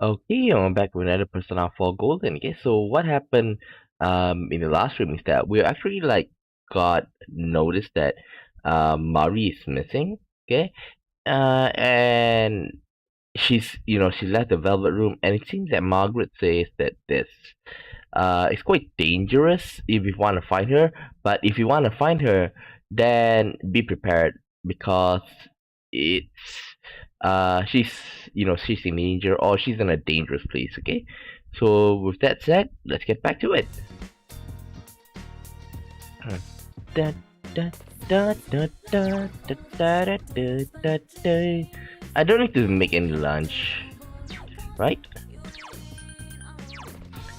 Okay, I'm back with another Persona 4 Golden. Okay, so what happened in the last stream is that we actually like got noticed that Mari is missing. Okay, and she left the Velvet Room, and it seems that Margaret says that this it's quite dangerous if you want to find her. But if you want to find her, then be prepared because it's she's she's in danger or she's in a dangerous place. Okay, so with that said, let's get back to it. Da, da, da, da, da, da, da, da, da, da. I don't need to make any lunch, right?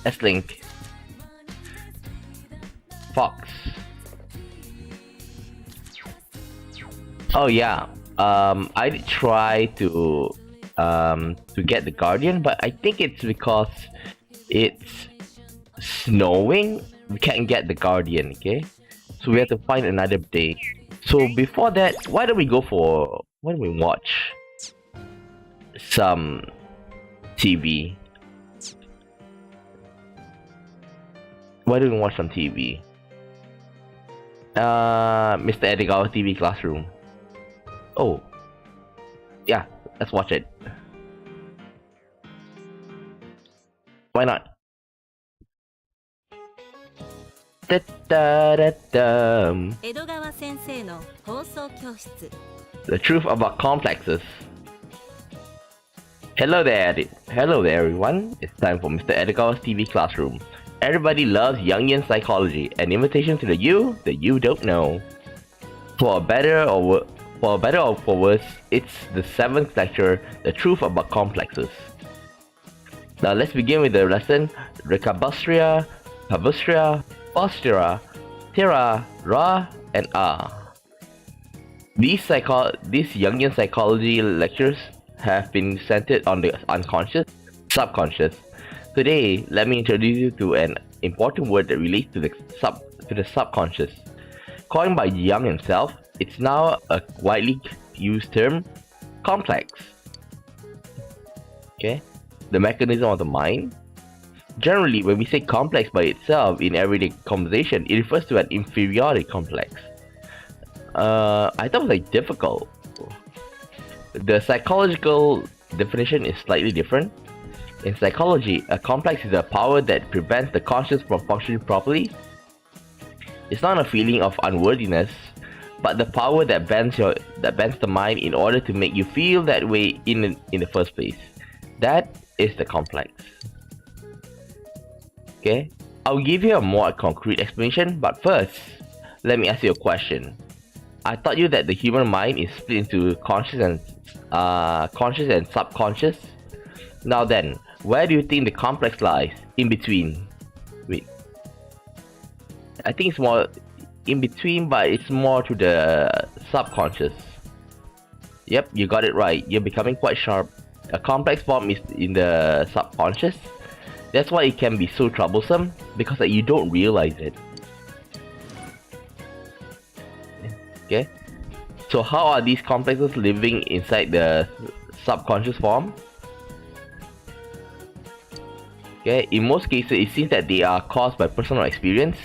S-Link, Fox. Oh yeah. I did try to get the Guardian, but I think it's because it's snowing. We can't get the Guardian. Okay, so we have to find another day. So before that, why don't we watch some TV? Why don't we watch some TV? Mr. Edegawa TV Classroom. Oh, yeah, let's watch it. Why not? Da-da-da-dum. 江戸川先生の放送教室 The truth about complexes. Hello there, everyone. It's time for Mr. Edegawa's TV Classroom. Everybody loves Jungian psychology, an invitation to the you that you don't know. For better or for worse, it's the 7th lecture, The Truth About Complexes. Now let's begin with the lesson, Recabustria, Pabustria, Postura, Tira, Ra, and Ah. These Jungian psychology lectures have been centered on the unconscious, subconscious. Today, let me introduce you to an important word that relates to the subconscious. Coined by Jung himself, it's now a widely used term, complex. Okay, the mechanism of the mind. Generally, when we say complex by itself in everyday conversation, it refers to an inferiority complex. I thought it was like difficult. The psychological definition is slightly different. In psychology, a complex is a power that prevents the conscious from functioning properly. It's not a feeling of unworthiness, but the power that bends the mind in order to make you feel that way in the first place. That is the complex. Okay, I'll give you a more concrete explanation, but first, let me ask you a question. I taught you that the human mind is split into conscious and subconscious. Now then, where do you think the complex lies? In between. Wait. I think it's more in between, but it's more to the subconscious. Yep, you got it right. You're becoming quite sharp. A complex form is in the subconscious. That's why it can be so troublesome, because you don't realize it. Okay? So how are these complexes living inside the subconscious form? Okay, in most cases, it seems that they are caused by personal experience.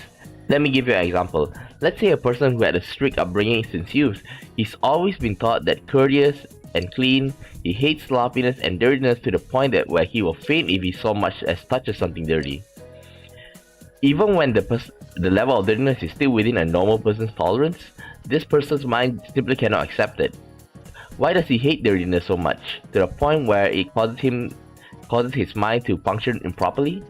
Let me give you an example. Let's say a person who had a strict upbringing since youth. He's always been taught that courteous and clean. He hates sloppiness and dirtiness to the point that where he will faint if he so much as touches something dirty. Even when the level of dirtiness is still within a normal person's tolerance, this person's mind simply cannot accept it. Why does he hate dirtiness so much, to the point where it causes his mind to function improperly?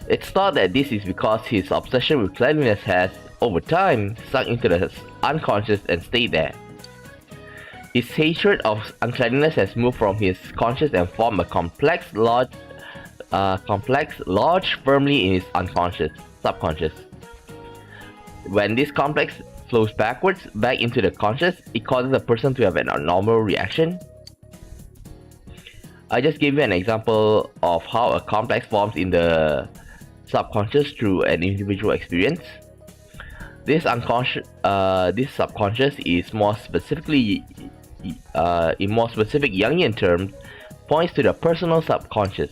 It's thought that this is because his obsession with cleanliness has, over time, sunk into the unconscious and stayed there. His hatred of uncleanliness has moved from his conscious and formed a complex lodge firmly in his subconscious. When this complex flows backwards, back into the conscious, it causes a person to have an abnormal reaction. I just gave you an example of how a complex forms in the subconscious through an individual experience. This subconscious is more specifically, in more specific Jungian terms, points to the personal subconscious.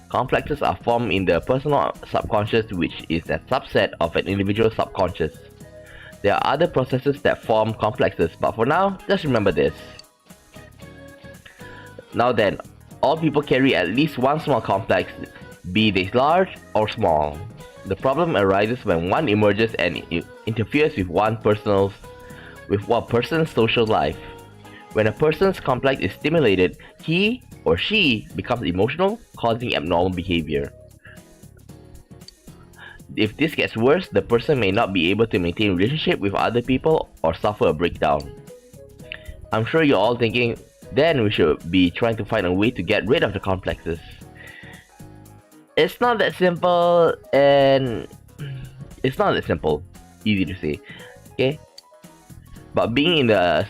Complexes are formed in the personal subconscious, which is a subset of an individual subconscious. There are other processes that form complexes, but for now, just remember this. Now then, all people carry at least one small complex, be they large or small. The problem arises when one emerges and interferes with one person's social life. When a person's complex is stimulated, he or she becomes emotional, causing abnormal behavior. If this gets worse, the person may not be able to maintain a relationship with other people or suffer a breakdown. I'm sure you're all thinking, then we should be trying to find a way to get rid of the complexes. It's not that simple, and it's not that simple. Easy to say, okay? But being in the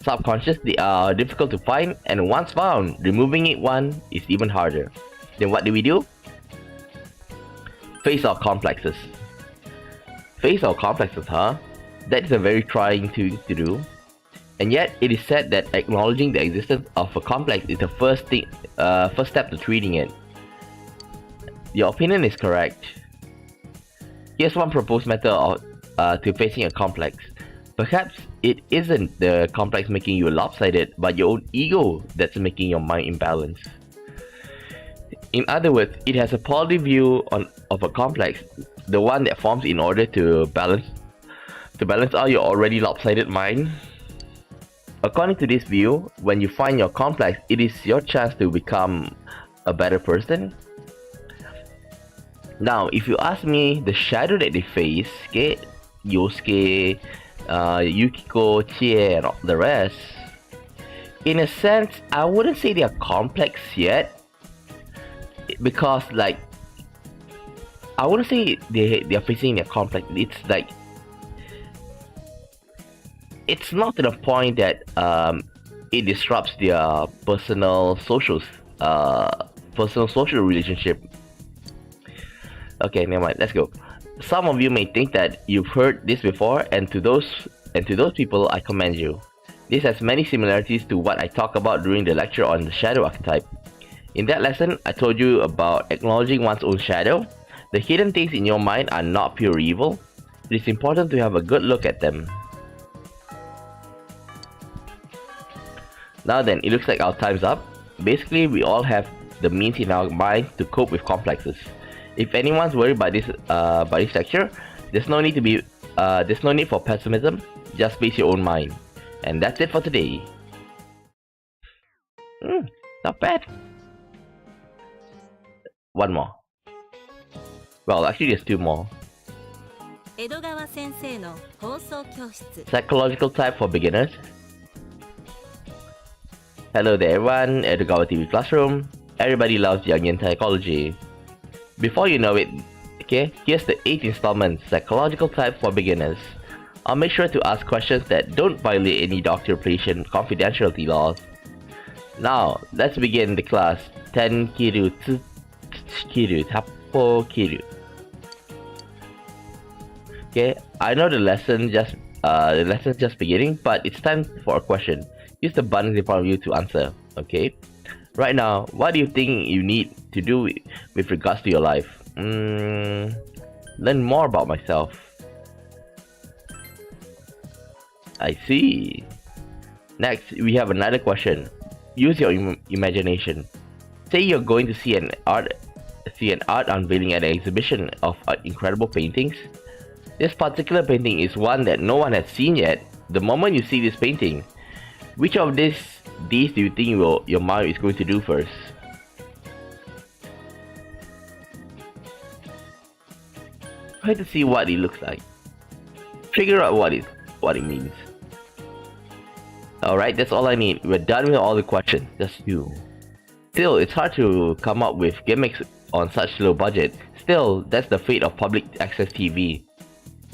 subconscious, they are difficult to find, and once found, removing one is even harder. Then what do? Face our complexes. Face our complexes, huh? That is a very trying thing to do. And yet, it is said that acknowledging the existence of a complex is the first step to treating it. Your opinion is correct. Here's one proposed method to facing a complex. Perhaps it isn't the complex making you lopsided, but your own ego that's making your mind imbalanced. In other words, it has a positive view of a complex, the one that forms in order to balance out your already lopsided mind. According to this view, when you find your complex, it is your chance to become a better person. Now, if you ask me, the shadow that they face, okay, Yosuke, Yukiko, Chie, and all the rest, in a sense, I wouldn't say they are complex yet, because like, I wouldn't say they are facing their complex. It's like, it's not to the point that it disrupts their personal social relationship. Okay, never mind. Let's go. Some of you may think that you've heard this before, and to those people, I commend you. This has many similarities to what I talked about during the lecture on the shadow archetype. In that lesson, I told you about acknowledging one's own shadow. The hidden things in your mind are not pure evil. It is important to have a good look at them. Now then, it looks like our time's up. Basically, we all have the means in our mind to cope with complexes. If anyone's worried by this lecture, there's no need for pessimism. Just face your own mind. And that's it for today. Not bad. One more. Well, actually there's two more. 江戸川先生の放送教室 Psychological type for beginners. Hello there everyone, Edogawa TV Classroom. Everybody loves Jungian psychology. Before you know it, okay, here's the 8th installment, Psychological type for beginners. I'll make sure to ask questions that don't violate any doctor-patient confidentiality laws. Now, let's begin the class. Ten kiru kiru tapo kiru. Okay, I know the lesson's just beginning, but it's time for a question. Use the buttons in front of you to answer. Okay. Right now, what do you think you need to do with regards to your life? Learn more about myself. I see. Next, we have another question. Use your imagination. Say you're going to see an art unveiling at an exhibition of incredible paintings. This particular painting is one that no one has seen yet. The moment you see this painting, which of these do you think your mind is going to do first? Try to see what it looks like. Figure out what it means. Alright, that's all I need. We're done with all the questions. Just you. Still, it's hard to come up with gimmicks on such low budget. Still, that's the fate of public access TV.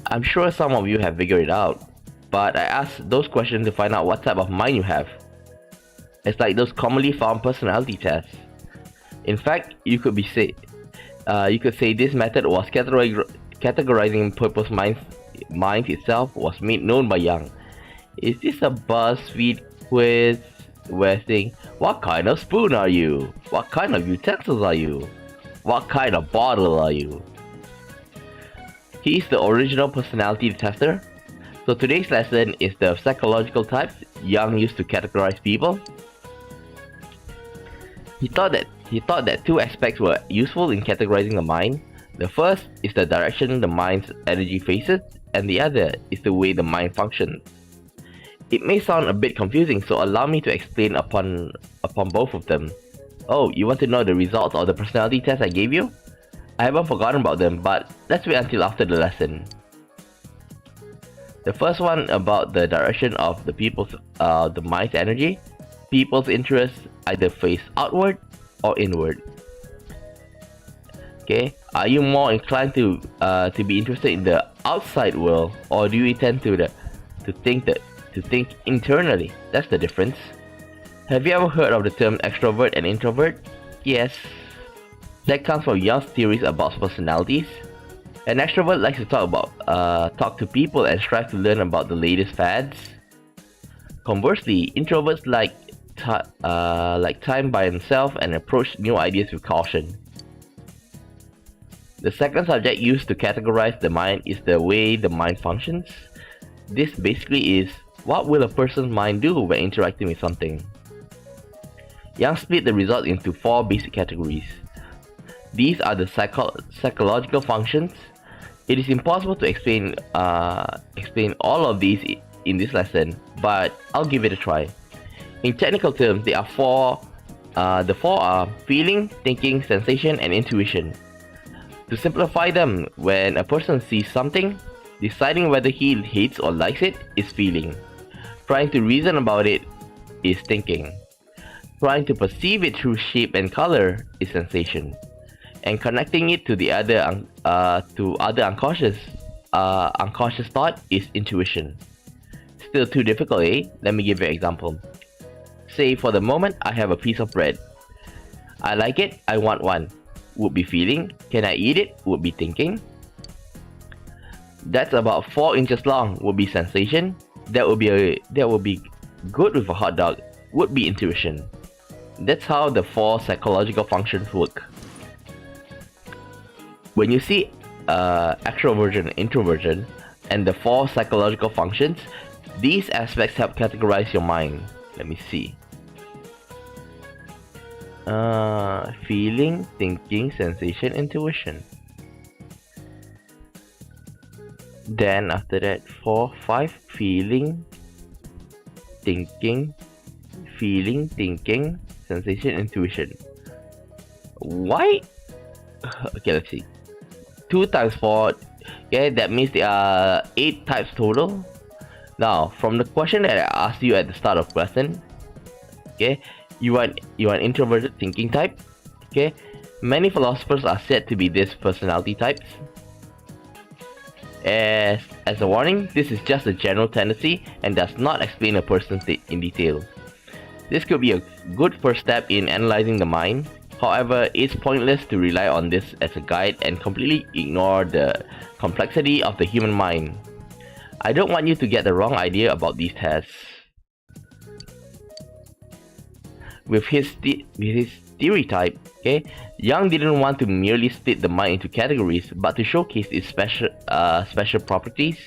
I'm sure some of you have figured it out, but I asked those questions to find out what type of mind you have. It's like those commonly found personality tests. In fact, you could say this method was categorizing purpose minds itself was made known by Jung. Is this a BuzzFeed quiz? where saying, what kind of spoon are you? What kind of utensils are you? What kind of bottle are you? He's the original personality tester. So today's lesson is the psychological types Jung used to categorize people. He thought that two aspects were useful in categorizing the mind. The first is the direction the mind's energy faces, and the other is the way the mind functions. It may sound a bit confusing, so allow me to explain upon both of them. Oh, you want to know the results of the personality test I gave you? I haven't forgotten about them, but let's wait until after the lesson. The first one about the direction of the mind's energy. People's interests either face outward or inward. Okay, are you more inclined to be interested in the outside world, or do you tend to think internally? That's the difference. Have you ever heard of the term extrovert and introvert? Yes. That comes from Jung's theories about personalities. An extrovert likes to talk to people and strive to learn about the latest fads. Conversely, introverts like time by themselves and approach new ideas with caution. The second subject used to categorize the mind is the way the mind functions. This basically is, what will a person's mind do when interacting with something? Jung split the results into 4 basic categories. These are the psychological functions. It is impossible to explain all of these in this lesson, but I'll give it a try. In technical terms, there are 4. The 4 are feeling, thinking, sensation, and intuition. To simplify them, when a person sees something, deciding whether he hates or likes it is feeling. Trying to reason about it is thinking. Trying to perceive it through shape and color is sensation. And connecting it to the other unconscious thought is intuition. Still too difficult, eh? Let me give you an example. Say for the moment I have a piece of bread. I like it, I want one. Would be feeling. Can I eat it? Would be thinking. That's about 4 inches long. Would be sensation. That would be good with a hot dog. Would be intuition. That's how the 4 psychological functions work. When you see extroversion and introversion and the 4 psychological functions, these aspects help categorize your mind. Let me see. Feeling, thinking, sensation, intuition. Then after that, 4, 5, feeling, thinking, sensation, intuition. Why? Okay, let's see. 2 times 4, okay, that means there are 8 types total. Now, from the question that I asked you at the start of lesson, okay, you are an introverted thinking type. Okay, many philosophers are said to be these personality types. As a warning, this is just a general tendency and does not explain a person in detail. This could be a good first step in analyzing the mind. However, it's pointless to rely on this as a guide and completely ignore the complexity of the human mind. I don't want you to get the wrong idea about these tests. With his theory type, okay, Jung didn't want to merely split the mind into categories, but to showcase its special properties.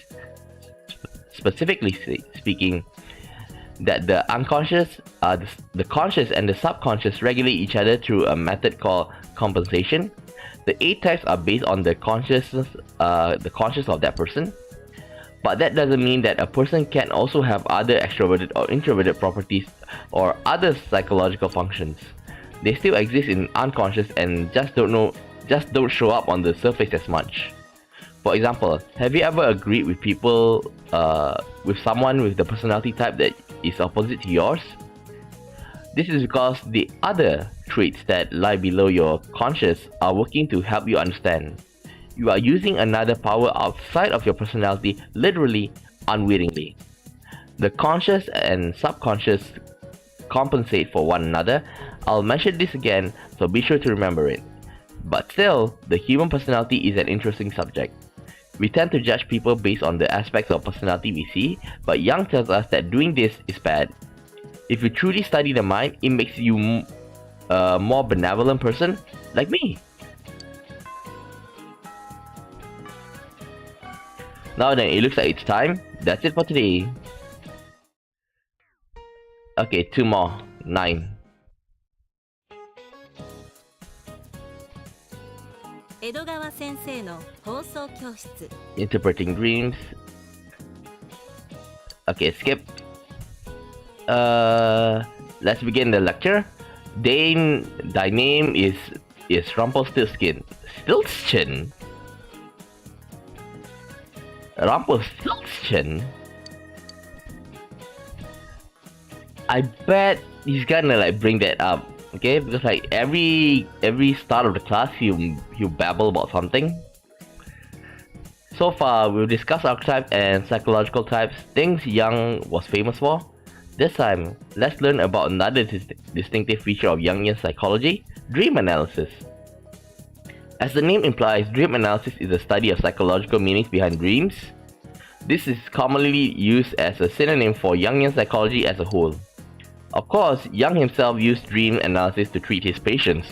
Specifically speaking, that the unconscious, the conscious and the subconscious regulate each other through a method called compensation. The 8 types are based on the consciousness of that person. But that doesn't mean that a person can also have other extroverted or introverted properties or other psychological functions. They still exist in unconscious and just don't show up on the surface as much. For example, have you ever agreed with with someone with the personality type that is opposite to yours? This is because the other traits that lie below your conscious are working to help you understand. You are using another power outside of your personality, literally, unwittingly. The conscious and subconscious compensate for one another. I'll mention this again, so be sure to remember it. But still, the human personality is an interesting subject. We tend to judge people based on the aspects of personality we see, but Jung tells us that doing this is bad. If you truly study the mind, it makes you a more benevolent person like me. Now then, it looks like it's time. That's it for today. Okay, 2 more. 9. 江戸川先生の放送教室 Interpreting dreams. Okay, skip. Let's begin the lecture. Dane, thy name is Rumpelstiltskin. Stiltskin? Rumpelstiltskin? I bet he's gonna like bring that up, okay? Because like every start of the class he'll babble about something. So far we've discussed archetypes and psychological types, things Jung was famous for. This time, let's learn about another distinctive feature of Jungian psychology, dream analysis. As the name implies, dream analysis is the study of psychological meanings behind dreams. This is commonly used as a synonym for Jungian psychology as a whole. Of course, Jung himself used dream analysis to treat his patients.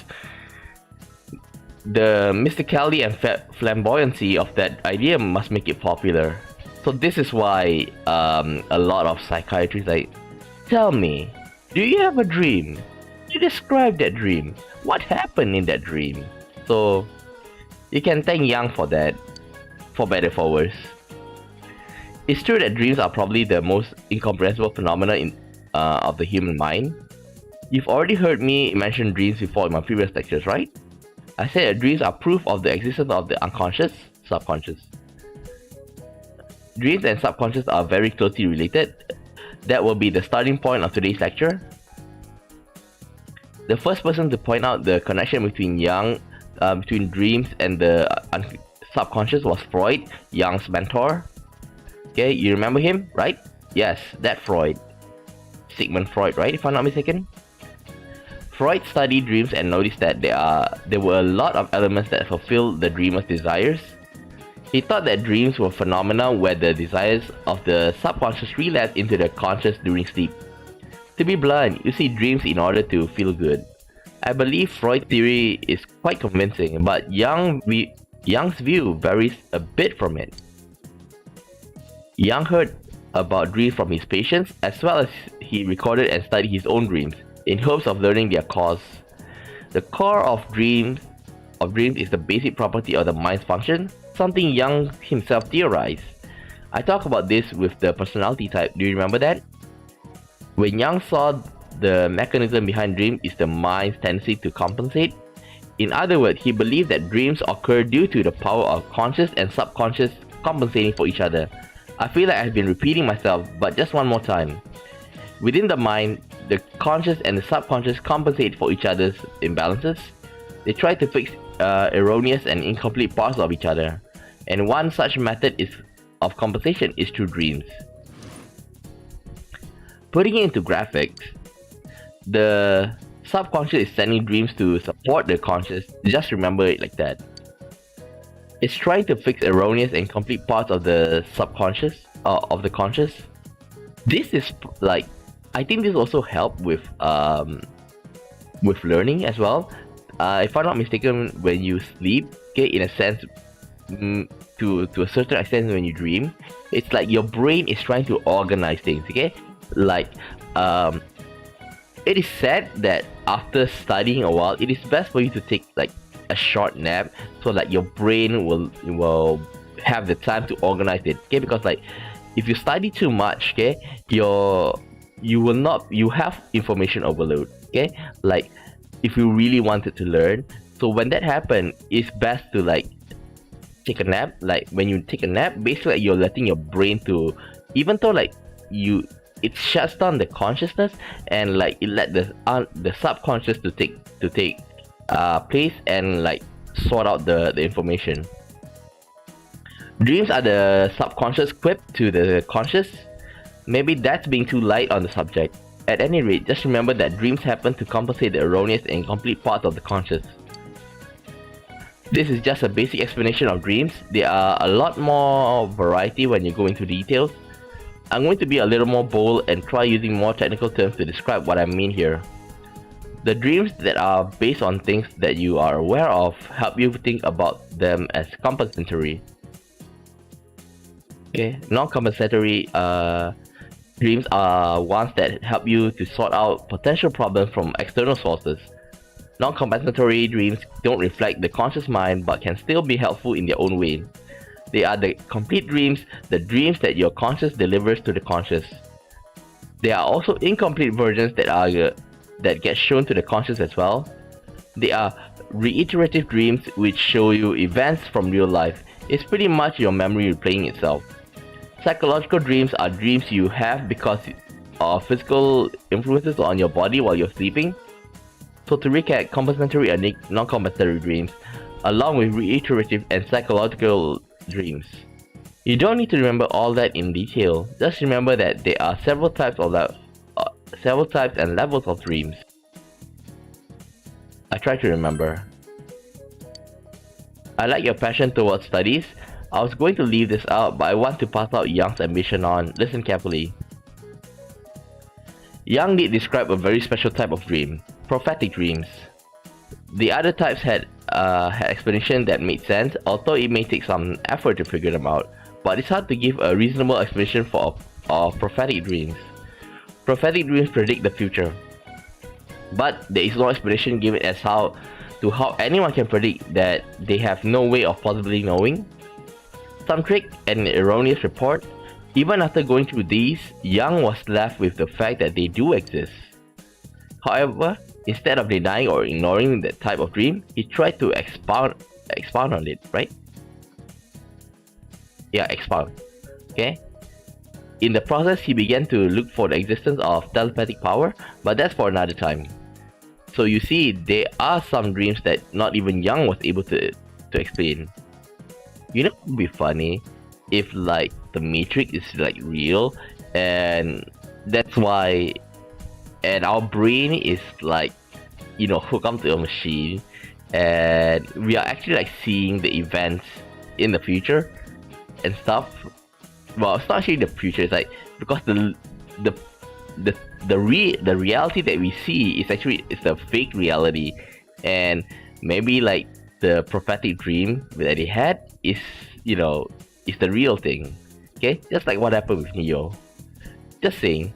The mysticality and flamboyancy of that idea must make it popular. So this is why a lot of psychiatrists like, tell me, do you have a dream? You describe that dream. What happened in that dream? So you can thank Jung for that, for better for worse. It's true that dreams are probably the most incomprehensible phenomena of the human mind. You've already heard me mention dreams before in my previous lectures, right? I said that dreams are proof of the existence of the unconscious, subconscious. Dreams and subconscious are very closely related. That will be the starting point of today's lecture. The first person to point out the connection between between dreams and the subconscious was Freud, Jung's mentor. Okay, you remember him, right? Yes, that Freud. Sigmund Freud, right, if I'm not mistaken? Freud studied dreams and noticed that there were a lot of elements that fulfill the dreamer's desires. He thought that dreams were phenomena where the desires of the subconscious relapse into the conscious during sleep. To be blunt, you see dreams in order to feel good. I believe Freud's theory is quite convincing, but Jung's view varies a bit from it. Jung heard about dreams from his patients, as well as he recorded and studied his own dreams, in hopes of learning their cause. The core of dreams is the basic property of the mind's function, something Jung himself theorized. I talk about this with the personality type, do you remember that? When Jung saw the mechanism behind dreams is the mind's tendency to compensate. In other words, he believed that dreams occur due to the power of conscious and subconscious compensating for each other. I feel like I've been repeating myself, but just one more time. Within the mind, the conscious and the subconscious compensate for each other's imbalances. They try to fix erroneous and incomplete parts of each other, and one such method of compensation is through dreams. Putting it into graphics, the subconscious is sending dreams to support the conscious. Just remember it like that. It's trying to fix erroneous and incomplete parts of the subconscious, of the conscious. This is like, I think this also help with learning as well. If I'm not mistaken, when you sleep, okay, in a sense, to a certain extent, when you dream, it's like your brain is trying to organize things, okay? Like, it is said that after studying a while, it is best for you to take like a short nap, so that your brain will have the time to organize it, okay? Because like, if you study too much, okay, you have information overload, okay? Like, if you really wanted to learn, so when that happens, it's best to like take a nap. Like, when you take a nap, basically you're letting your brain to, even though like it shuts down the consciousness, and like it let the subconscious to take place and like sort out the information. Dreams are the subconscious quip to the conscious. Maybe that's being too light on the subject. At any rate, just remember that dreams happen to compensate the erroneous and incomplete parts of the conscious. This is just a basic explanation of dreams. There are a lot more variety when you go into details. I'm going to be a little more bold and try using more technical terms to describe what I mean here. The dreams that are based on things that you are aware of help you think about them as compensatory. Okay, non-compensatory dreams are ones that help you to sort out potential problems from external sources. Non-compensatory dreams don't reflect the conscious mind but can still be helpful in their own way. They are the complete dreams, the dreams that your conscious delivers to the conscious. There are also incomplete versions that get shown to the conscious as well. They are reiterative dreams which show you events from real life. It's pretty much your memory replaying itself. Psychological dreams are dreams you have because of physical influences on your body while you're sleeping. So to recap, compensatory and non-compensatory dreams, along with reiterative and psychological dreams. You don't need to remember all that in detail. Just remember that there are several types and levels of dreams. I try to remember. I like your passion towards studies. I was going to leave this out, but I want to pass out Jung's ambition on. Listen carefully. Jung did describe a very special type of dream, prophetic dreams. The other types had explanation that made sense, although it may take some effort to figure them out. But it's hard to give a reasonable explanation for prophetic dreams. Prophetic dreams predict the future, but there is no explanation given as to how anyone can predict that they have no way of possibly knowing. Some trick and an erroneous report. Even after going through these, Jung was left with the fact that they do exist. However, instead of denying or ignoring that type of dream, he tried to expound on it, right? Yeah, expound. Okay? In the process, he began to look for the existence of telepathic power, but that's for another time. So you see, there are some dreams that not even Jung was able to explain. You know, it would be funny if like the Matrix is like real, and that's why, and our brain is like, you know, hooked up to a machine, and we are actually like seeing the events in the future and stuff. Well, it's not actually the future. It's like because the reality that we see is actually a fake reality, and maybe like the prophetic dream that he had is, you know, is the real thing. Okay, just like what happened with Neo. Just saying.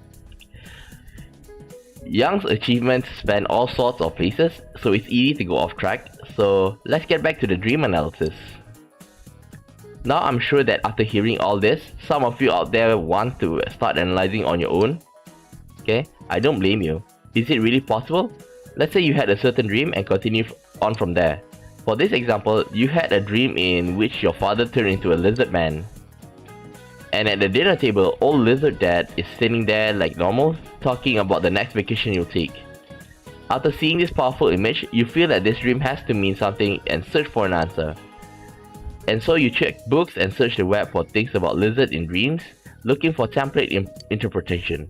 Jung's achievements span all sorts of places, so it's easy to go off track. So let's get back to the dream analysis. Now I'm sure that after hearing all this, some of you out there want to start analyzing on your own. Okay, I don't blame you. Is it really possible? Let's say you had a certain dream and continue on from there. For this example, you had a dream in which your father turned into a lizard man. And at the dinner table, old lizard dad is sitting there like normal, talking about the next vacation you'll take. After seeing this powerful image, you feel that this dream has to mean something and search for an answer. And so you check books and search the web for things about lizards in dreams, looking for template interpretation.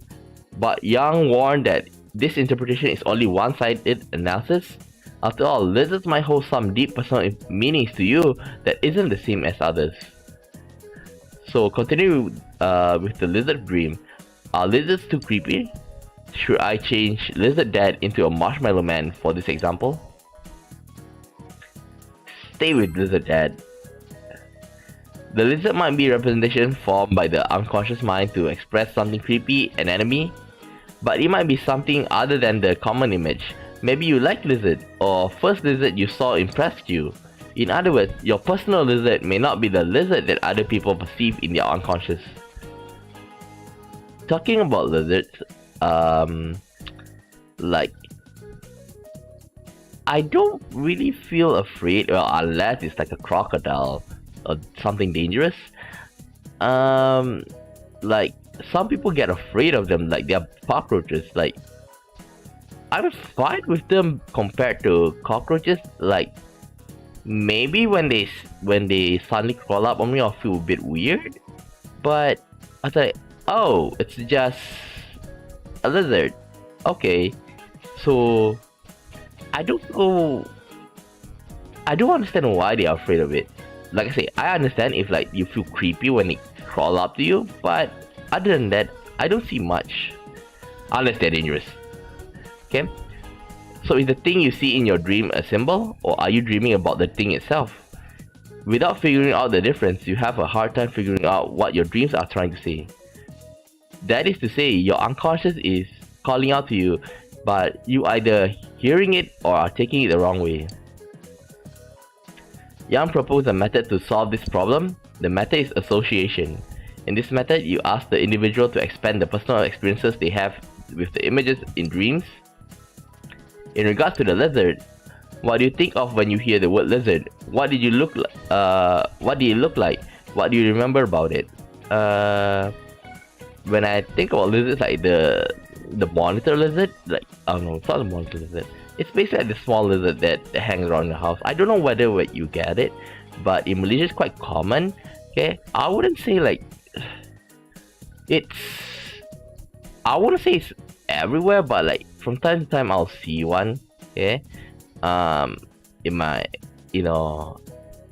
But Jung warned that this interpretation is only one-sided analysis. After all, lizards might hold some deep personal meanings to you that isn't the same as others. So continue with the lizard dream. Are lizards too creepy? Should I change lizard dad into a marshmallow man for this example? Stay with lizard dad. The lizard might be a representation formed by the unconscious mind to express something creepy and enemy, but it might be something other than the common image. Maybe you like lizard, or first lizard you saw impressed you. In other words, your personal lizard may not be the lizard that other people perceive in their unconscious. Talking about lizards, like, I don't really feel afraid, well, unless it's like a crocodile or something dangerous. Like, some people get afraid of them, like they're cockroaches. Like, I'm fine with them compared to cockroaches. Like, maybe when they suddenly crawl up on me, I'll feel a bit weird. But I was like, oh, it's just a lizard. Okay, so I don't know. I don't understand why they are afraid of it. Like I say, I understand if like you feel creepy when they crawl up to you, but Other than that, I don't see much. Unless they're dangerous. Okay? So is the thing you see in your dream a symbol, or are you dreaming about the thing itself? Without figuring out the difference, you have a hard time figuring out what your dreams are trying to say. That is to say, your unconscious is calling out to you, but you either hearing it or are taking it the wrong way. Jung proposed a method to solve this problem. The method is association. In this method, you ask the individual to expand the personal experiences they have with the images in dreams. In regards to the lizard, what do you think of when you hear the word lizard? What did you look like? What did it look like? What do you remember about it? When I think about lizards, like the monitor lizard, like, I don't know, it's not a monitor lizard. It's basically like the small lizard that hangs around your house. I don't know whether you get it, but in Malaysia it's quite common. Okay, I wouldn't say like I wouldn't say it's everywhere, but like from time to time I'll see one. Okay, in my,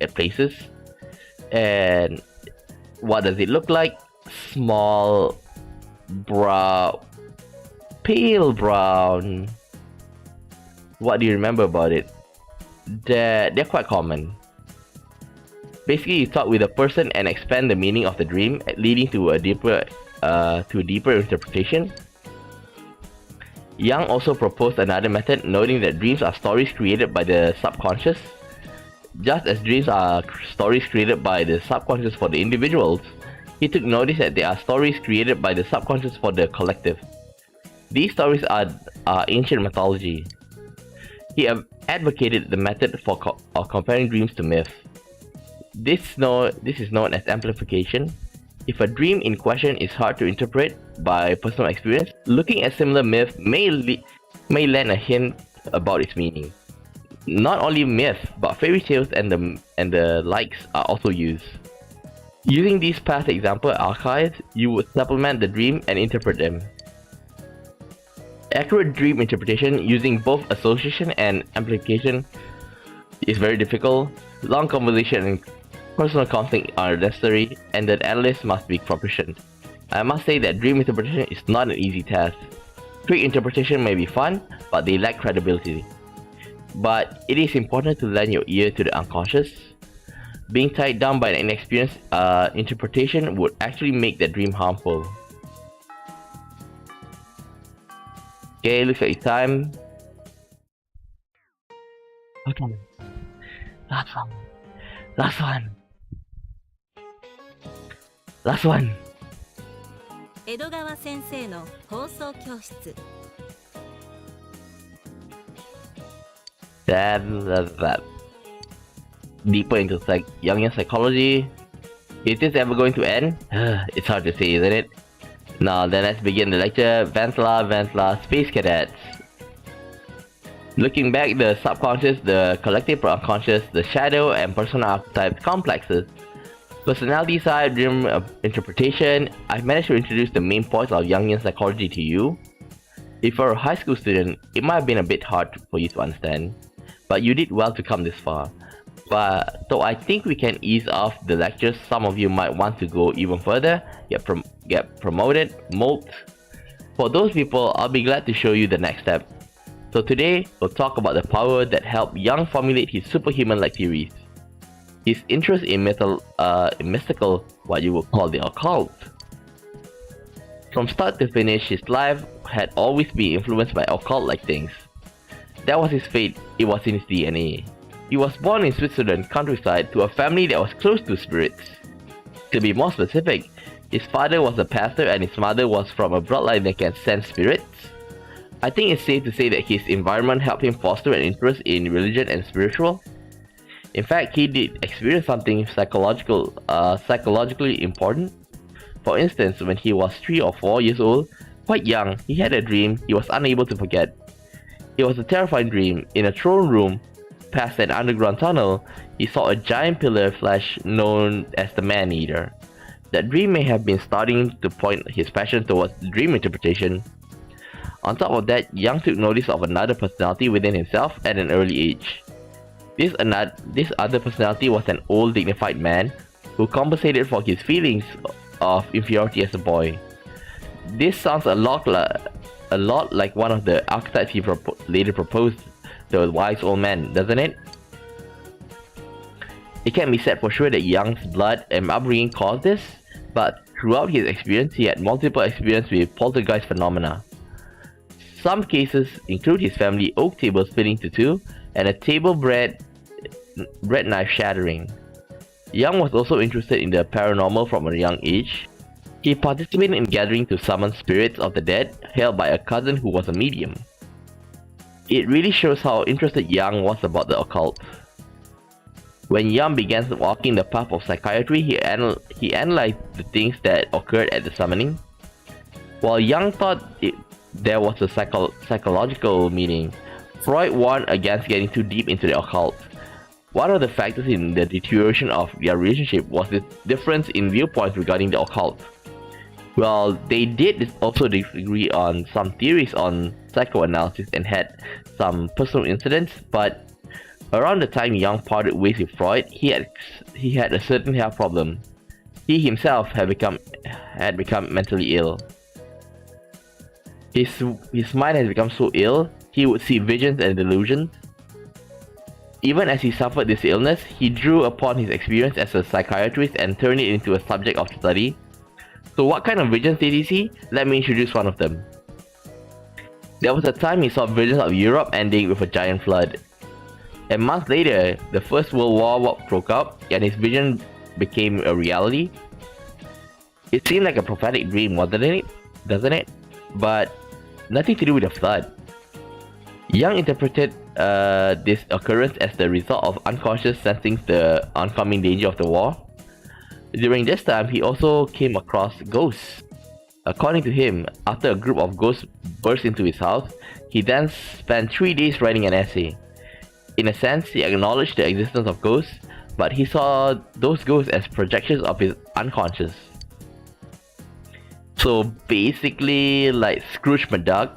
at places. And what does it look like? Small, pale brown. What do you remember about it? They're quite common. Basically, you talk with a person and expand the meaning of the dream, leading to a deeper interpretation. Jung also proposed another method, noting that dreams are stories created by the subconscious. Just as dreams are stories created by the subconscious for the individuals, he took notice that there are stories created by the subconscious for the collective. These stories are ancient mythology. He advocated the method of comparing dreams to myths. This is known as amplification. If a dream in question is hard to interpret by personal experience, looking at similar myths may lend a hint about its meaning. Not only myths, but fairy tales and the likes are also used. Using these past example archives, you would supplement the dream and interpret them. Accurate dream interpretation using both association and amplification is very difficult. Long conversation and personal counseling are necessary, and the analyst must be proficient. I must say that dream interpretation is not an easy task. Trick interpretation may be fun, but they lack credibility. But it is important to lend your ear to the unconscious. Being tied down by an inexperienced interpretation would actually make the dream harmful. Okay, looks like it's time. Okay. Last one. 江戸川先生の放送教室 That. Deeper into Jungian psychology. Is this ever going to end? It's hard to say, isn't it? Now then, let's begin the lecture. Ventla, Space Cadets. Looking back, the subconscious, the collective unconscious, the shadow, and personal archetype complexes. Personality side, dream interpretation. I've managed to introduce the main points of Jungian psychology to you. If you're a high school student, it might have been a bit hard for you to understand, but you did well to come this far. But though I think we can ease off the lectures, some of you might want to go even further, get promoted, molt. For those people, I'll be glad to show you the next step. So today, we'll talk about the power that helped Jung formulate his superhuman-like theories. His interest in mystical, what you would call the occult. From start to finish, his life had always been influenced by occult-like things. That was his fate, it was in his DNA. He was born in Switzerland countryside to a family that was close to spirits. To be more specific, his father was a pastor and his mother was from a bloodline that can sense spirits. I think it's safe to say that his environment helped him foster an interest in religion and spiritual. In fact, he did experience something psychologically important. For instance, when he was 3 or 4 years old, quite young, he had a dream he was unable to forget. It was a terrifying dream. In a throne room, past an underground tunnel, he saw a giant pillar of flesh known as the Man-Eater. That dream may have been starting to point his passion towards dream interpretation. On top of that, Jung took notice of another personality within himself at an early age. This other personality was an old dignified man who compensated for his feelings of inferiority as a boy. This sounds a lot like one of the archetypes he later proposed to a wise old man, doesn't it? It can be said for sure that Jung's blood and upbringing caused this, but throughout his experience, he had multiple experiences with poltergeist phenomena. Some cases include his family oak table splitting to two and a table bread knife shattering. Jung was also interested in the paranormal from a young age. He participated in gatherings to summon spirits of the dead held by a cousin who was a medium. It really shows how interested Jung was about the occult. When Jung began walking the path of psychiatry, he analyzed the things that occurred at the summoning. While Jung thought there was a psychological meaning, Freud warned against getting too deep into the occult. One of the factors in the deterioration of their relationship was the difference in viewpoints regarding the occult. Well, they did also disagree on some theories on psychoanalysis and had some personal incidents, but around the time Jung parted ways with Freud, he had a certain health problem. He himself had become mentally ill. His mind has become so ill, he would see visions and delusions. Even as he suffered this illness, he drew upon his experience as a psychiatrist and turned it into a subject of study. So what kind of visions did he see? Let me introduce one of them. There was a time he saw visions of Europe ending with a giant flood. A month later, the First World War broke out and his vision became a reality. It seemed like a prophetic dream, doesn't it? But nothing to do with the flood. Jung interpreted this occurrence as the result of unconscious sensing the oncoming danger of the war. During this time, he also came across ghosts. According to him, after a group of ghosts burst into his house, he then spent 3 days writing an essay. In a sense, he acknowledged the existence of ghosts, but he saw those ghosts as projections of his unconscious. So basically, like Scrooge McDuck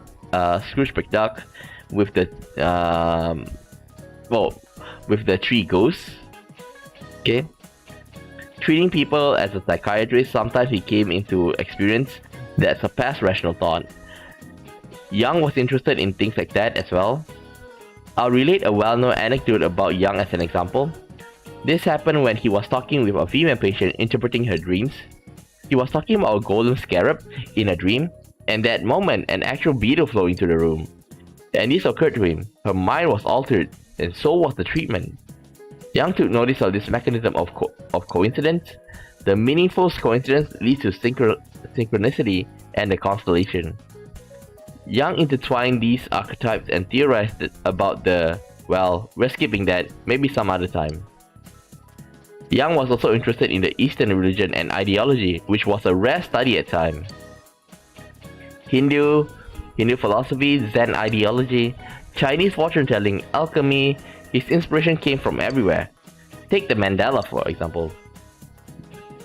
with the with the 3 ghosts. Okay. Treating people as a psychiatrist, sometimes he came into experience that surpassed rational thought. Jung was interested in things like that as well. I'll relate a well-known anecdote about Jung as an example. This happened when he was talking with a female patient interpreting her dreams. He was talking about a golden scarab in a dream, and that moment an actual beetle flew into the room. And this occurred to him. Her mind was altered, and so was the treatment. Jung took notice of this mechanism of coincidence. The meaningful coincidence leads to synchronicity and the constellation. Jung intertwined these archetypes and theorized about we're skipping that, maybe some other time. Jung was also interested in the Eastern religion and ideology, which was a rare study at the time. Hindu philosophy, Zen ideology, Chinese fortune-telling, alchemy, his inspiration came from everywhere. Take the mandala for example.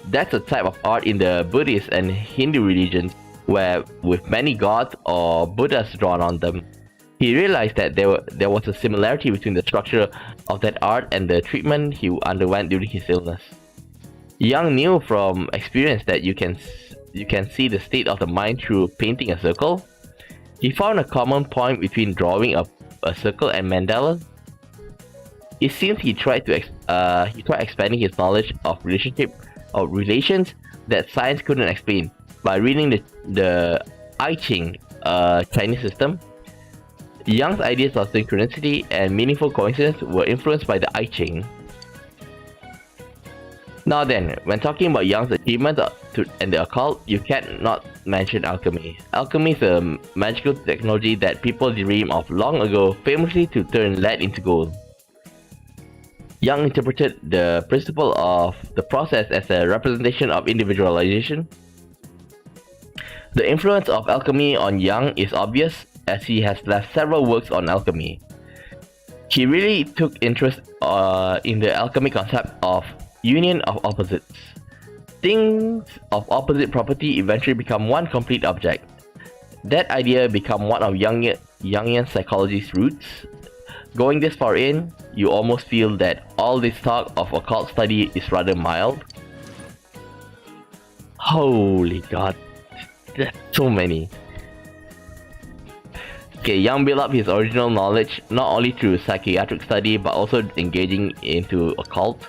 That's a type of art in the Buddhist and Hindu religions where with many gods or Buddhas drawn on them. He realized that there was a similarity between the structure of that art and the treatment he underwent during his illness. Jung knew from experience that you can see the state of the mind through painting a circle. He found a common point between drawing a circle and mandala. It seems he tried expanding his knowledge of relations that science couldn't explain by reading the I Ching, Chinese system. Jung's ideas of synchronicity and meaningful coincidence were influenced by the I Ching. Now then, when talking about Jung's achievements and the occult, you can't not mention alchemy. Alchemy is a magical technology that people dreamed of long ago, famously to turn lead into gold. Jung interpreted the principle of the process as a representation of individualization. The influence of alchemy on Jung is obvious, as he has left several works on alchemy. He really took interest in the alchemy concept of union of opposites. Things of opposite property eventually become one complete object. That idea became one of Jungian psychology's roots. Going this far in, you almost feel that all this talk of occult study is rather mild. Holy god. So many. Okay, Jung built up his original knowledge not only through psychiatric study but also engaging into occult.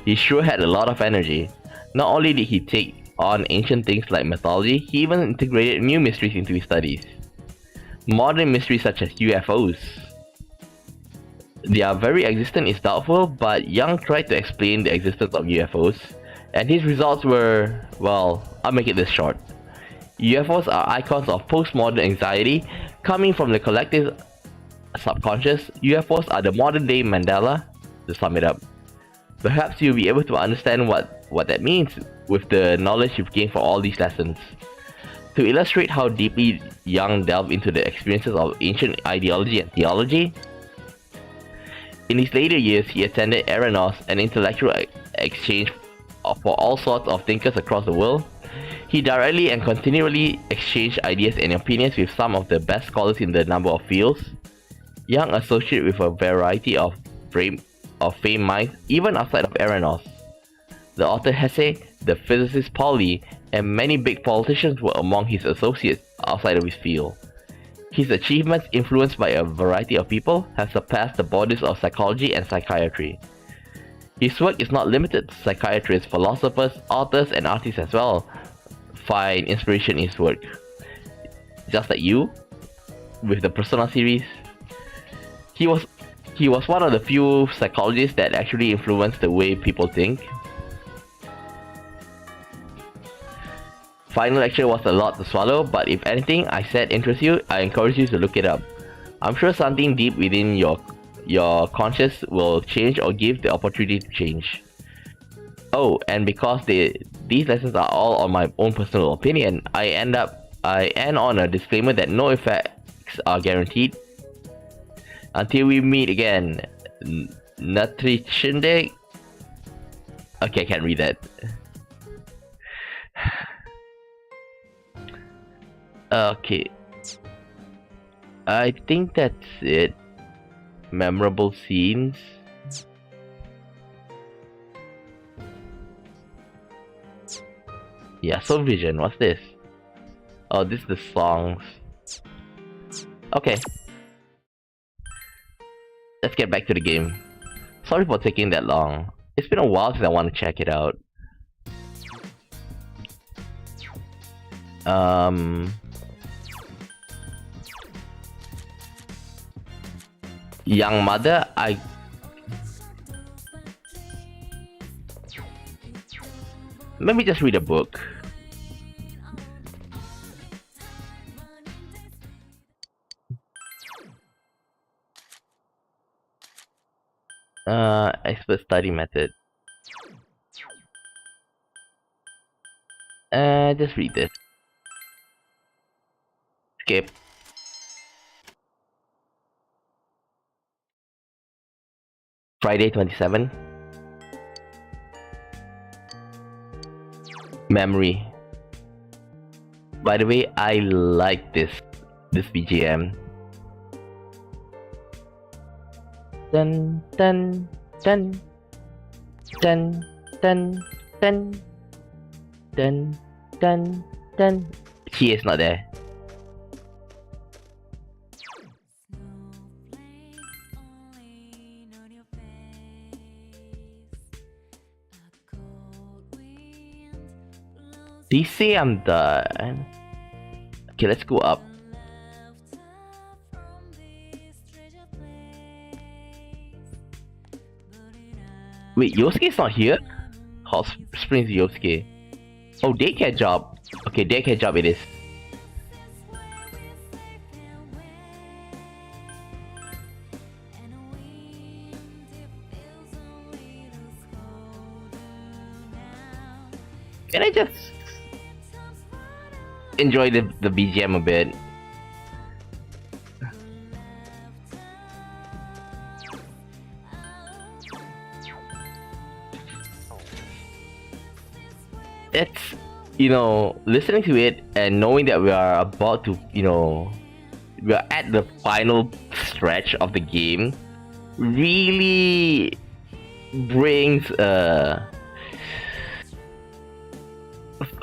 He sure had a lot of energy. Not only did he take on ancient things like mythology, he even integrated new mysteries into his studies. Modern mysteries such as UFOs. Their very existence is doubtful, but Jung tried to explain the existence of UFOs, and his results were, well, I'll make it this short. UFOs are icons of postmodern anxiety coming from the collective subconscious. UFOs are the modern-day Mandela, to sum it up. Perhaps you'll be able to understand what that means with the knowledge you've gained from all these lessons. To illustrate how deeply Jung delved into the experiences of ancient ideology and theology, in his later years he attended Eranos, an intellectual exchange for all sorts of thinkers across the world. He directly and continually exchanged ideas and opinions with some of the best scholars in the number of fields. Jung associated with a variety of famed minds even outside of Eranos. The author Hesse, the physicist Pauli, and many big politicians were among his associates outside of his field. His achievements, influenced by a variety of people, have surpassed the borders of psychology and psychiatry. His work is not limited to psychiatrists, philosophers, authors, and artists as well. Find inspiration in his work. Just like you, with the Persona series, he was one of the few psychologists that actually influenced the way people think. Final lecture was a lot to swallow, but if anything I said interests you, I encourage you to look it up. I'm sure something deep within your conscious will change or give the opportunity to change. Oh, and because these lessons are all on my own personal opinion, I end on a disclaimer that no effects are guaranteed. Until we meet again, Natrishinde. Okay, I can't read that. Okay, I think that's it. Memorable scenes. Yeah, so Vision, what's this? Oh, this is the songs. Okay. Let's get back to the game. Sorry for taking that long. It's been a while since I want to check it out. Young Mother, let me just read a book. Expert study method. Just read this. Skip. Friday 27. Memory. By the way, I like this BGM. Dun dun dun dun dun dun dun dun dun. He is not there. They say I'm done. Okay, let's go up. Wait, Yosuke's not here? Hot Springs Yosuke. Oh, daycare job. Okay, daycare job it is. Can I just enjoy the BGM a bit? It's, listening to it and knowing that we are about to, we are at the final stretch of the game, really brings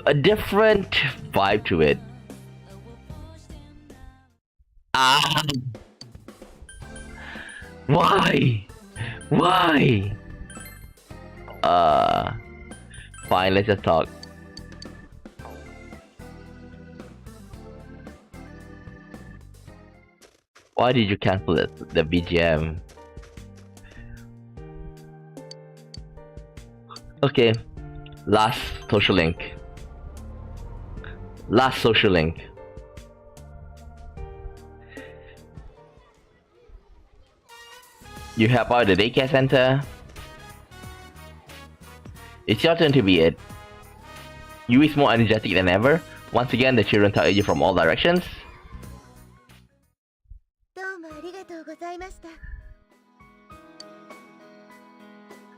a different vibe to it. Ah, why? Why? Fine, let's just talk. Why did you cancel the BGM? Okay, last social link. Last social link. You help out at the daycare center. It's your turn to be it. You is more energetic than ever. Once again, the children target you from all directions.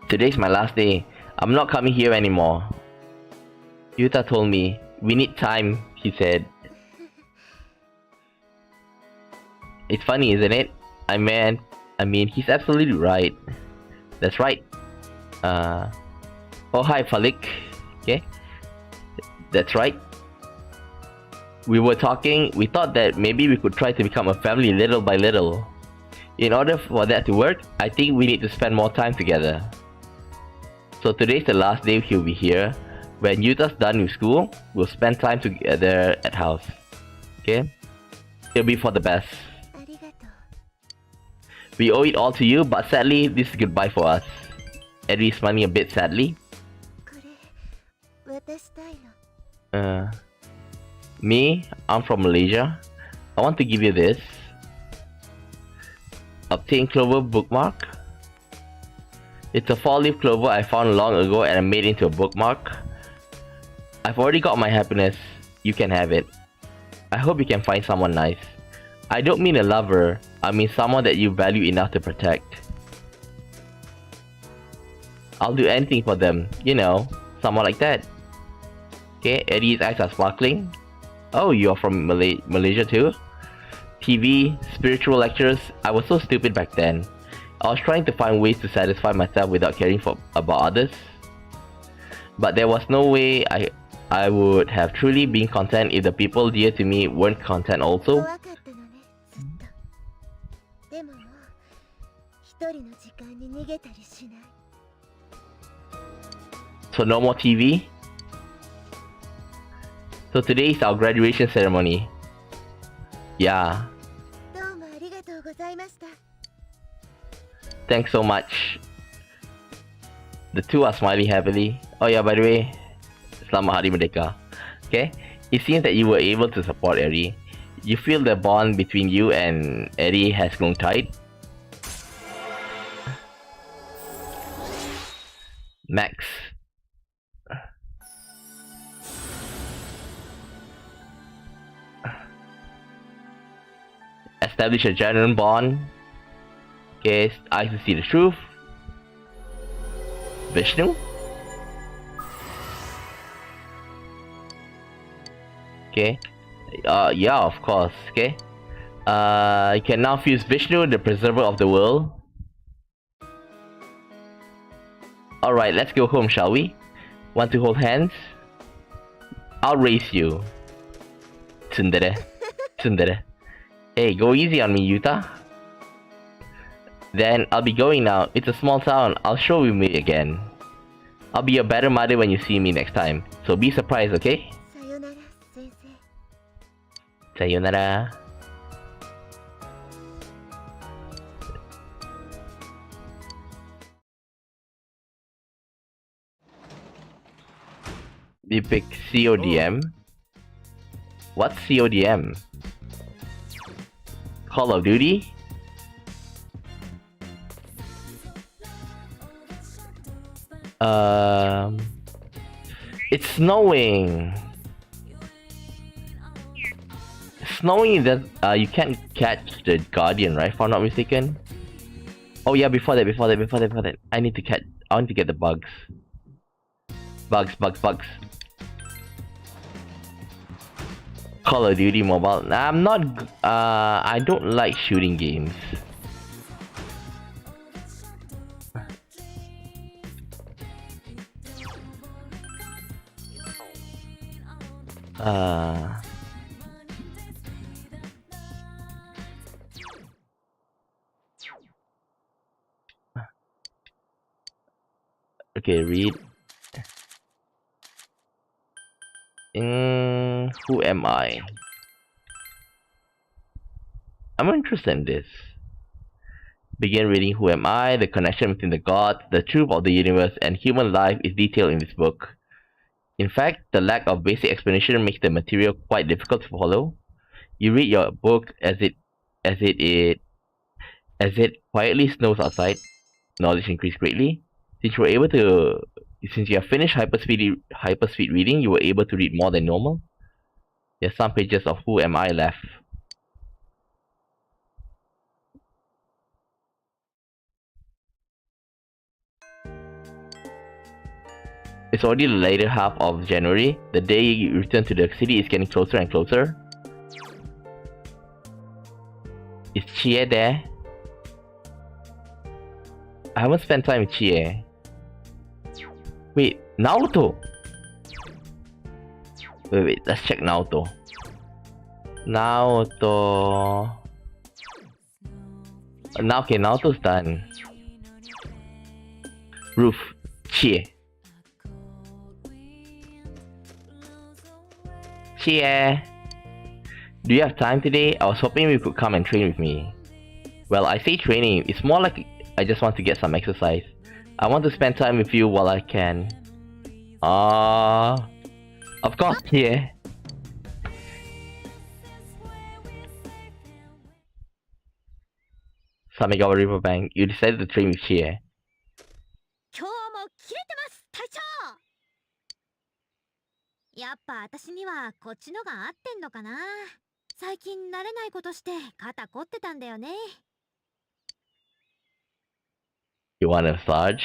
Today's my last day. I'm not coming here anymore. Yuta told me, we need time, he said. It's funny, isn't it? I mean, he's absolutely right. That's right. Oh hi, Falik. Okay. That's right. We were talking, we thought that maybe we could try to become a family little by little. In order for that to work, I think we need to spend more time together. So today's the last day he'll be here. When Yuta's done with school, we'll spend time together at house. Okay? It'll be for the best. We owe it all to you, but sadly, this is goodbye for us. Eddie is smiling a bit sadly. Me, I'm from Malaysia. I want to give you this. Obtain clover bookmark. It's a 4-leaf clover I found long ago and I made into a bookmark. I've already got my happiness. You can have it. I hope you can find someone nice. I don't mean a lover. I mean someone that you value enough to protect. I'll do anything for them. You know, someone like that. Okay, Eddie's eyes are sparkling. Oh, you're from Malaysia too? TV, spiritual lectures. I was so stupid back then. I was trying to find ways to satisfy myself without caring about others. But there was no way I would have truly been content if the people dear to me weren't content also. So no more TV? So today is our graduation ceremony. Yeah. Thanks so much. The two are smiling heavily. Oh yeah, by the way, Selamat Hari Merdeka. Okay? It seems that you were able to support Eddie. You feel the bond between you and Eddie has grown tight. Max. Establish a genuine bond. Okay, eyes to see the truth. Vishnu. Okay. Yeah, of course. Okay. You can now fuse Vishnu, the preserver of the world. Alright, let's go home, shall we? Want to hold hands? I'll raise you. Tsundere. Tsundere. Hey, go easy on me, Yuta. Then I'll be going now. It's a small town. I'll show you me again. I'll be a better mother when you see me next time. So be surprised, okay? Sayonara. We pick CODM. What's CODM? Call of Duty? It's snowing. Snowing that you can't catch the Guardian, right? If I'm not mistaken. Oh yeah, before that. I want to get the bugs. Bugs. Call of Duty Mobile. Nah, I'm not. I don't like shooting games. Uh, okay, read. Who am I? I'm interested in this. Begin reading Who Am I? The connection between the gods, the truth of the universe, and human life is detailed in this book. In fact, the lack of basic explanation makes the material quite difficult to follow. You read your book as it quietly snows outside. Knowledge increased greatly. Since you have finished hyperspeed reading, you were able to read more than normal. There's some pages of Who Am I left. It's already the later half of January. The day you return to the city is getting closer and closer. Is Chie there? I haven't spent time with Chie. Wait, Naoto! Wait, let's check Naoto. Naoto... Now, okay, Naoto's done. Roof, Chie. Chie! Do you have time today? I was hoping you could come and train with me. Well, I say training, it's more like I just want to get some exercise. I want to spend time with you while I can. Of course, Chie. Samegawa Riverbank, you decided to train with Chie. 今日も切れてます隊長。やっぱ私にはこっちのが合ってんのかな。最近慣れないことして肩凝ってたんだよね。You want a massage?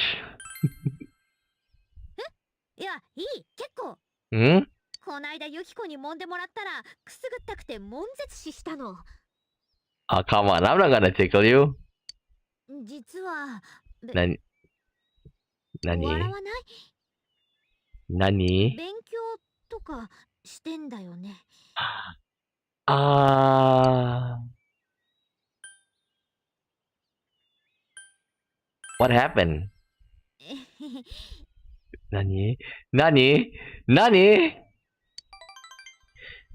いや、いい、結構。Hmm? こないだユキコに揉んでもらったらくすぐったくて悶絶死したの。Oh, come on, I'm not gonna tickle you. 実は、何笑わない？何？勉強とかしてんだよね。What happened? 何？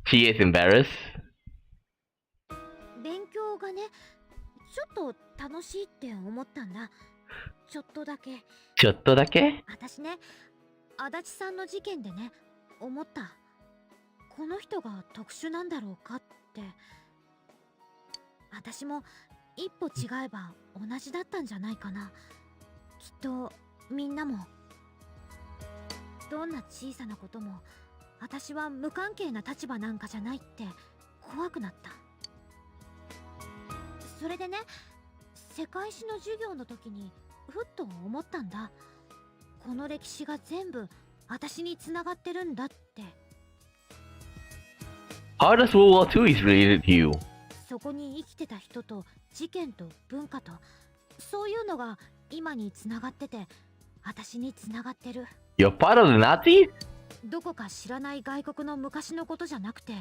She is embarrassed. 勉強がね、ちょっと楽しいって思ったんだ。ちょっとだけ。ちょっとだけ？私ね、足立さんの事件でね、思った。この人が特殊なんだろうかって。私も一歩違えば同じだったんじゃないかな。きっとみんなも。どんな小さなことも私は無関係な立場なんかじゃないって怖くなった。それでね、世界史の授業の時にふっと思ったんだ。この歴史が全部私に繋がってるんだって。How does World War II is related to you? そこに生きてた人と事件と文化とそういうのが今に繋がってて私に繋がってる。You're part of the Nazis? どこか知らない外国の昔のことじゃなくて、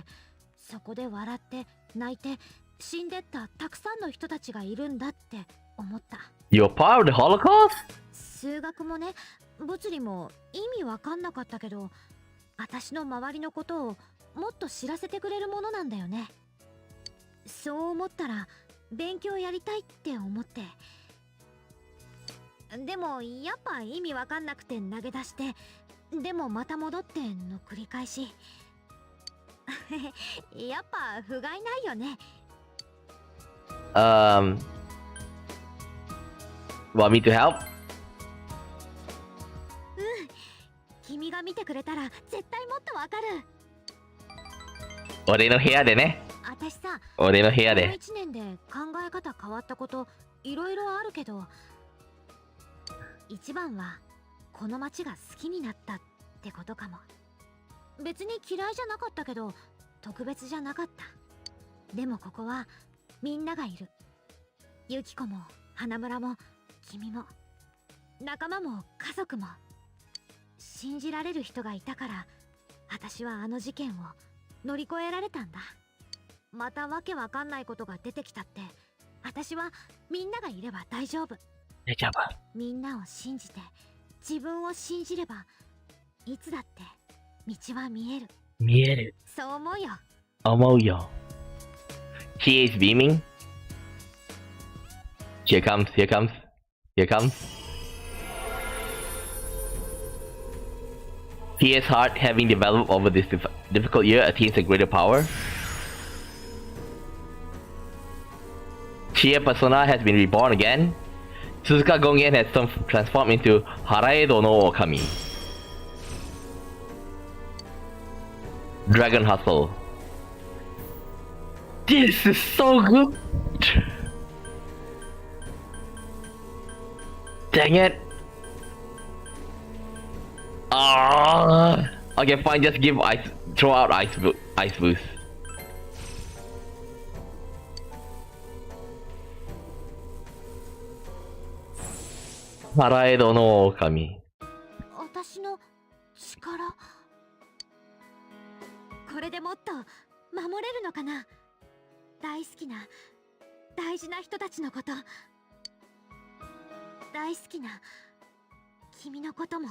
そこで笑って泣いて死んでったたくさんの人たちがいるんだって思った。 You're part of the Holocaust? 数学もね、物理も意味わかんなかったけど、私の周りのことをもっと知らせてくれるものなんだよね。そう思ったら勉強やりたいって思って。でもやっぱ意味わかんなくて投げ出して、でもまた戻っての繰り返し。やっぱ不甲斐ないよね。Want me to help? 君が見てくれたら絶対もっとわかる。俺の部屋でね。私さ、俺の部屋こので。1年で考え方変わったこといろいろあるけど、一番はこの街が好きになったってことかも。別に嫌いじゃなかったけど特別じゃなかった。でもここはみんながいる。ユキコも花村も君も仲間も家族も信じられる人がいたから、私はあの事件を乗り越えられたんだ。またわけわかんないことが出てきたって、私はみんながいれば大丈夫。大丈夫。みんなを信じて自分を信じれば、いつだって道は見える。見える。そう思うよ。思うよ。She is beaming. Here comes, here comes, here comes. Tia's heart, having developed over this difficult year, attains a greater power. Tia persona has been reborn again. Suzuka Jungian has transformed into Haraedo no Okami. Dragon Hustle. This is so good! Dang it! Ah! Okay, fine. Just give ice. Throw out ice boost. Haraedo no Okami. 私の力、これでもっと守れるのかな。大好きな大事な人たちのこと、大好きな君のことも。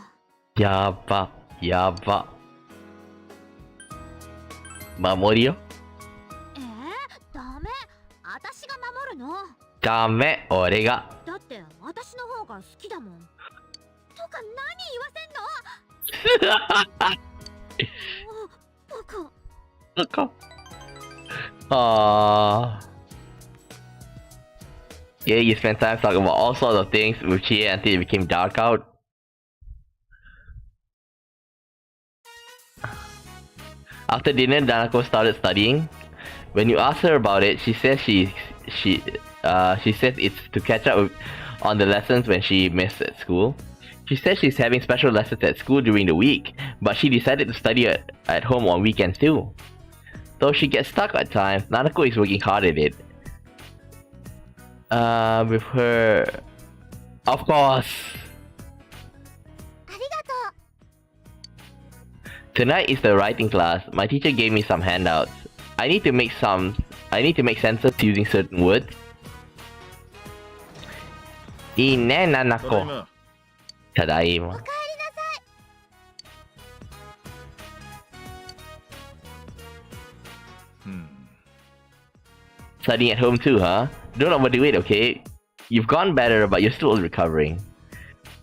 やば、やば。守るよ。ダメ、私が守るの。ダメ、俺が。だって私の方が好きだもん。とか何言わせんの。バカ。Yeah, you spent time talking about all sorts of things with Chia until it became dark out. After dinner, Nanako started studying. When you ask her about it, she says she says it's to catch up on the lessons when she missed at school. She says she's having special lessons at school during the week, but she decided to study at home on weekends too. Though she gets stuck at times, Nanako is working hard at it. With her... Of course! Tonight is the writing class. My teacher gave me some handouts. I need to make sentences using certain words. いいね、Nanako. ただいま。おかえりなさい。Studying at home too, huh? Don't overdo it, okay? You've gone better, but you're still recovering.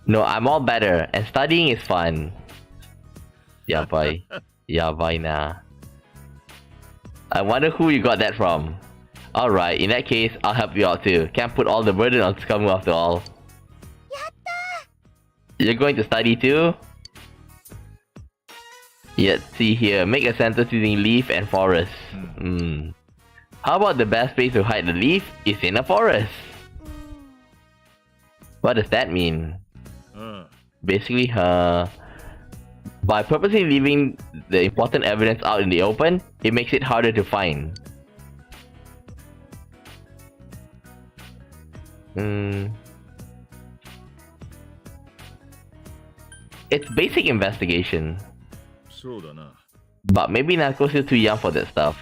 No, I'm all better, and studying is fun. Yabai. Yabai na. I wonder who you got that from. Alright, in that case, I'll help you out too. Can't put all the burden on Tsukamu after all. You're going to study too? Let's see here. Make a sentence using leaf and forest. How about the best place to hide the leaf is in a forest? What does that mean? Basically, by purposely leaving the important evidence out in the open, it makes it harder to find. It's basic investigation. But maybe Naruto's still too young for that stuff.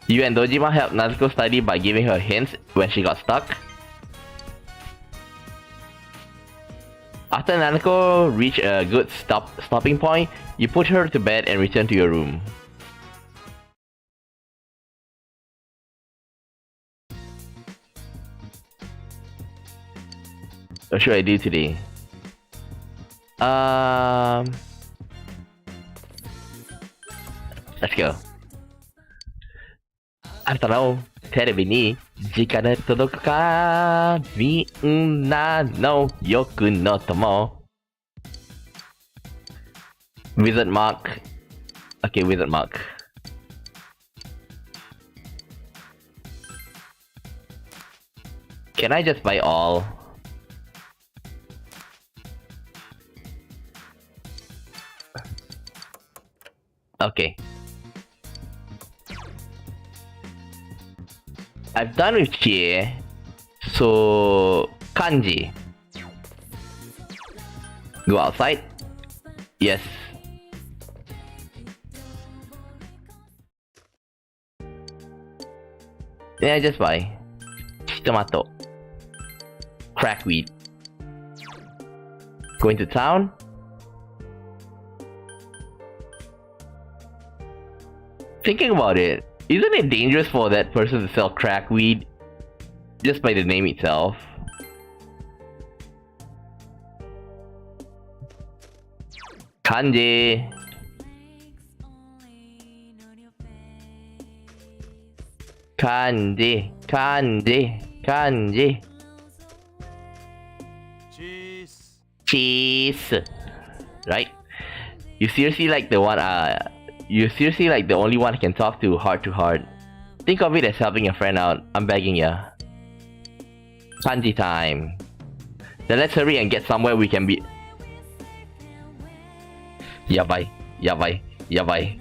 You and Dojima helped Natsuko study by giving her hints when she got stuck. After Nanako reached a good stopping point, you put her to bed and return to your room. What should I do today? Let's go. あなたのテレビに直で届くか、みんなの欲の友。Wizard Mark. Okay, Wizard Mark. Can I just buy all? Okay. I've done with Chie, so kanji. Go outside. Yes. Yeah, just buy. Tomato. Crackweed. Going to town? Thinking about it, isn't it dangerous for that person to sell crackweed just by the name itself? Kanji. Kanji. Kanji. Kanji. Cheese. Right? You seriously like the one you're seriously like the only one I can talk to heart to heart. Think of it as helping a friend out. I'm begging ya. Kanji time. Then let's hurry and get somewhere we can be. Yabai. Yabai. Yabai.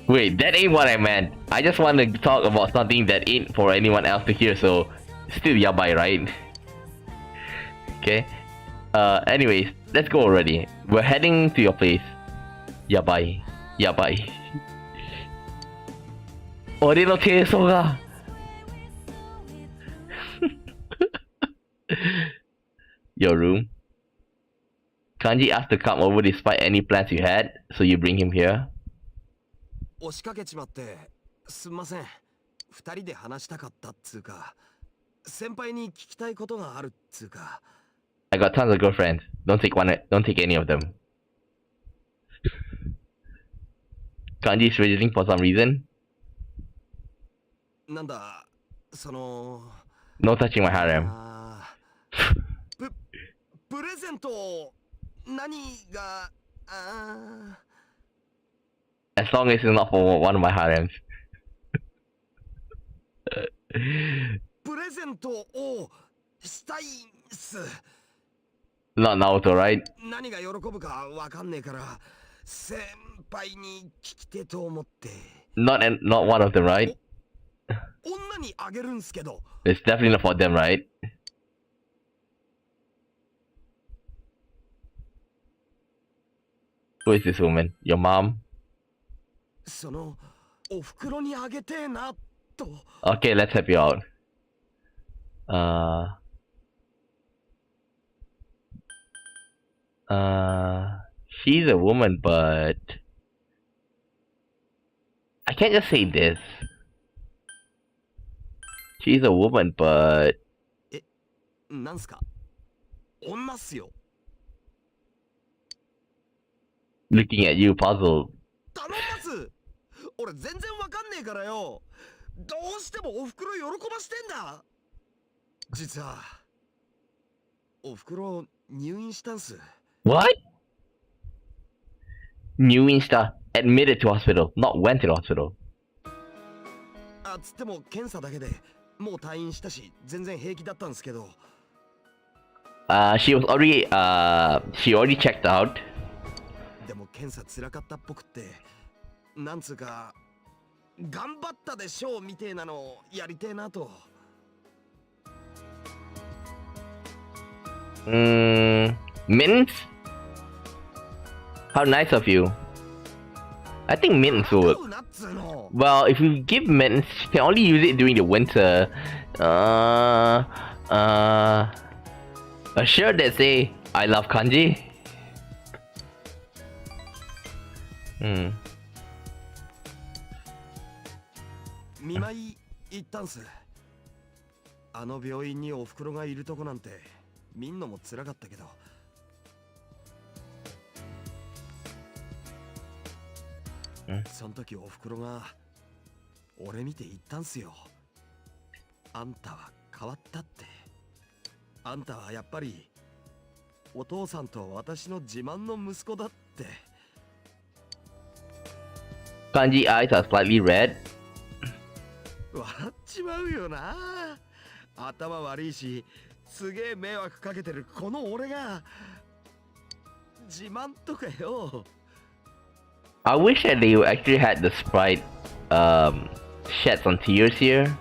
Wait, that ain't what I meant. I just want to talk about something that ain't for anyone else to hear, so still yabai, right? Okay. Anyways, let's go already. We're heading to your place. Yabai. Yabai. Ore no teiso ga. Your room. Kanji asked to come over despite any plans you had, so you bring him here. 押しかけちまってすんません。二人で話したかったっつうか、先輩に聞きたいことがあるっつうか。I got tons of girlfriends. Don't take any of them. Kanji is fidgeting for some reason. なんだ、その。No touching my harem. プレゼント何がAs long as it's not for one of my harems. プレゼントをしたいんす。Not Naoto, right? 何が喜ぶかわかんねえから先輩に聞きてと思って。Not one of them, right? 女にあげるんすけど。It's definitely not for them, right? Who is this woman? Your mom? そのお袋にあげてえなと。Okay, let's help you out. She's a woman, but I can't just say this. She's a woman, but なんすか？女っすよ。Looking at you, puzzled. 頼みます。俺全然わかんねえからよ。どうしてもお袋喜ばしてんだ。実はお袋入院したんす。What? New Insta admitted to hospital, not went to the hospital. あつっても検査だけでもう退院したし全然平気だったんですけど。She already checked out. でも検査辛かったっぽくって、なんつうか頑張ったでしょうみてえなのやりてえなと。Mittens? How nice of you. I think mittens will work. Well, if you give mittens, you can only use it during the winter. A shirt that say, I love kanji. 見舞い行ったんす。あの病院にお袋がいるとこなんて見んのも辛かったけど。その時お袋が俺見て言ったんすよ。あんたは変わったって。あんたはやっぱりお父さんと私の自慢の息子だって。Kanji eyes are slightly red. 笑っちまうよな。頭悪いしすげえ迷惑かけてるこの俺が自慢とかよ。I wish that they actually had the sprite shed some tears here.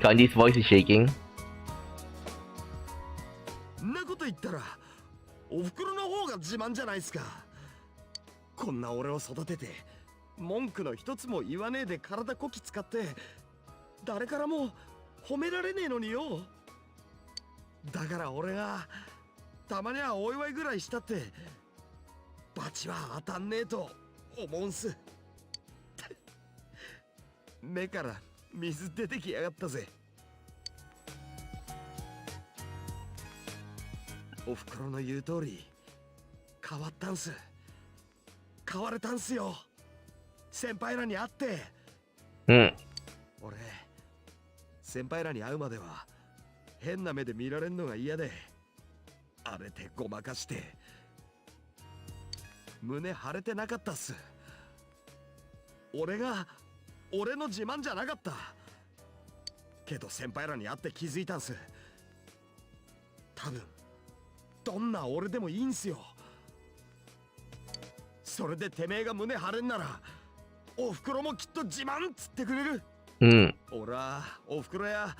Kanji's voice is shaking. んなこと言ったらお袋の方が自慢じゃないっすか。こんな俺を育てて文句の一つも言わねえで体こき使って誰からも褒められねえのによ。だから俺がたまにはお祝いぐらいしたってバチは当たんねえと思うんす。目から水出てきやがったぜ。おふくろの言う通り変わったんす。変われたんすよ、先輩らに会って。俺先輩らに会うまでは変な目で見られんのが嫌で荒れてごまかして胸腫れてなかったっす。俺の自慢じゃなかった。けど先輩らに会って気づいたんす。多分どんな俺でもいいんすよ。それでてめえが胸張れんならおふくろもきっと自慢っつってくれる。俺はおふくろや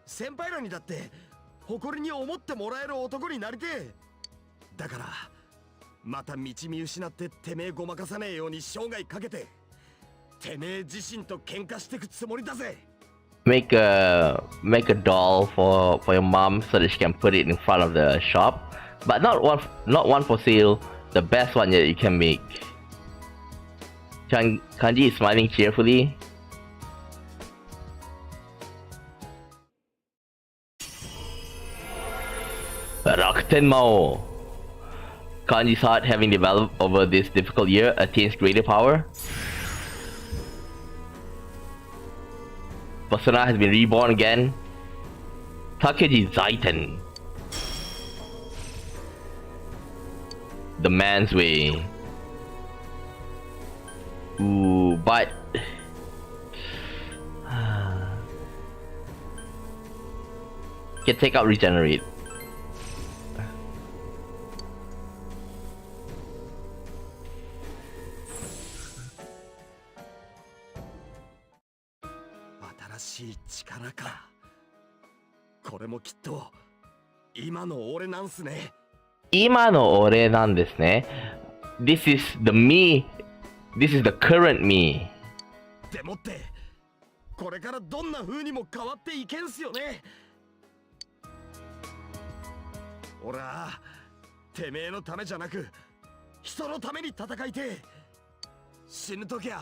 先輩らにだって誇りに思ってもらえる男になりてえ。だからまた道見失っててめえごまかさねえように生涯かけててめえ自身と喧嘩してくつもりだぜ。make a doll for your mom so that she can put it in front of the shop, but not one for sale, the best one that you can make. Kanji is smiling cheerfully. Rakuten Mao. Kanji's heart, having developed over this difficult year, attains greater power. Persona has been reborn again. Takeji Zaiten. The man's way. Ooh, but can take out regenerate. Chikaraか。これもきっと今の俺なんすね。今の俺なんですね。This is the me. This is the current me. でもってこれからどんな風にも変わっていけんすよね。俺はてめえのためじゃなく人のために戦いて。死ぬときゃ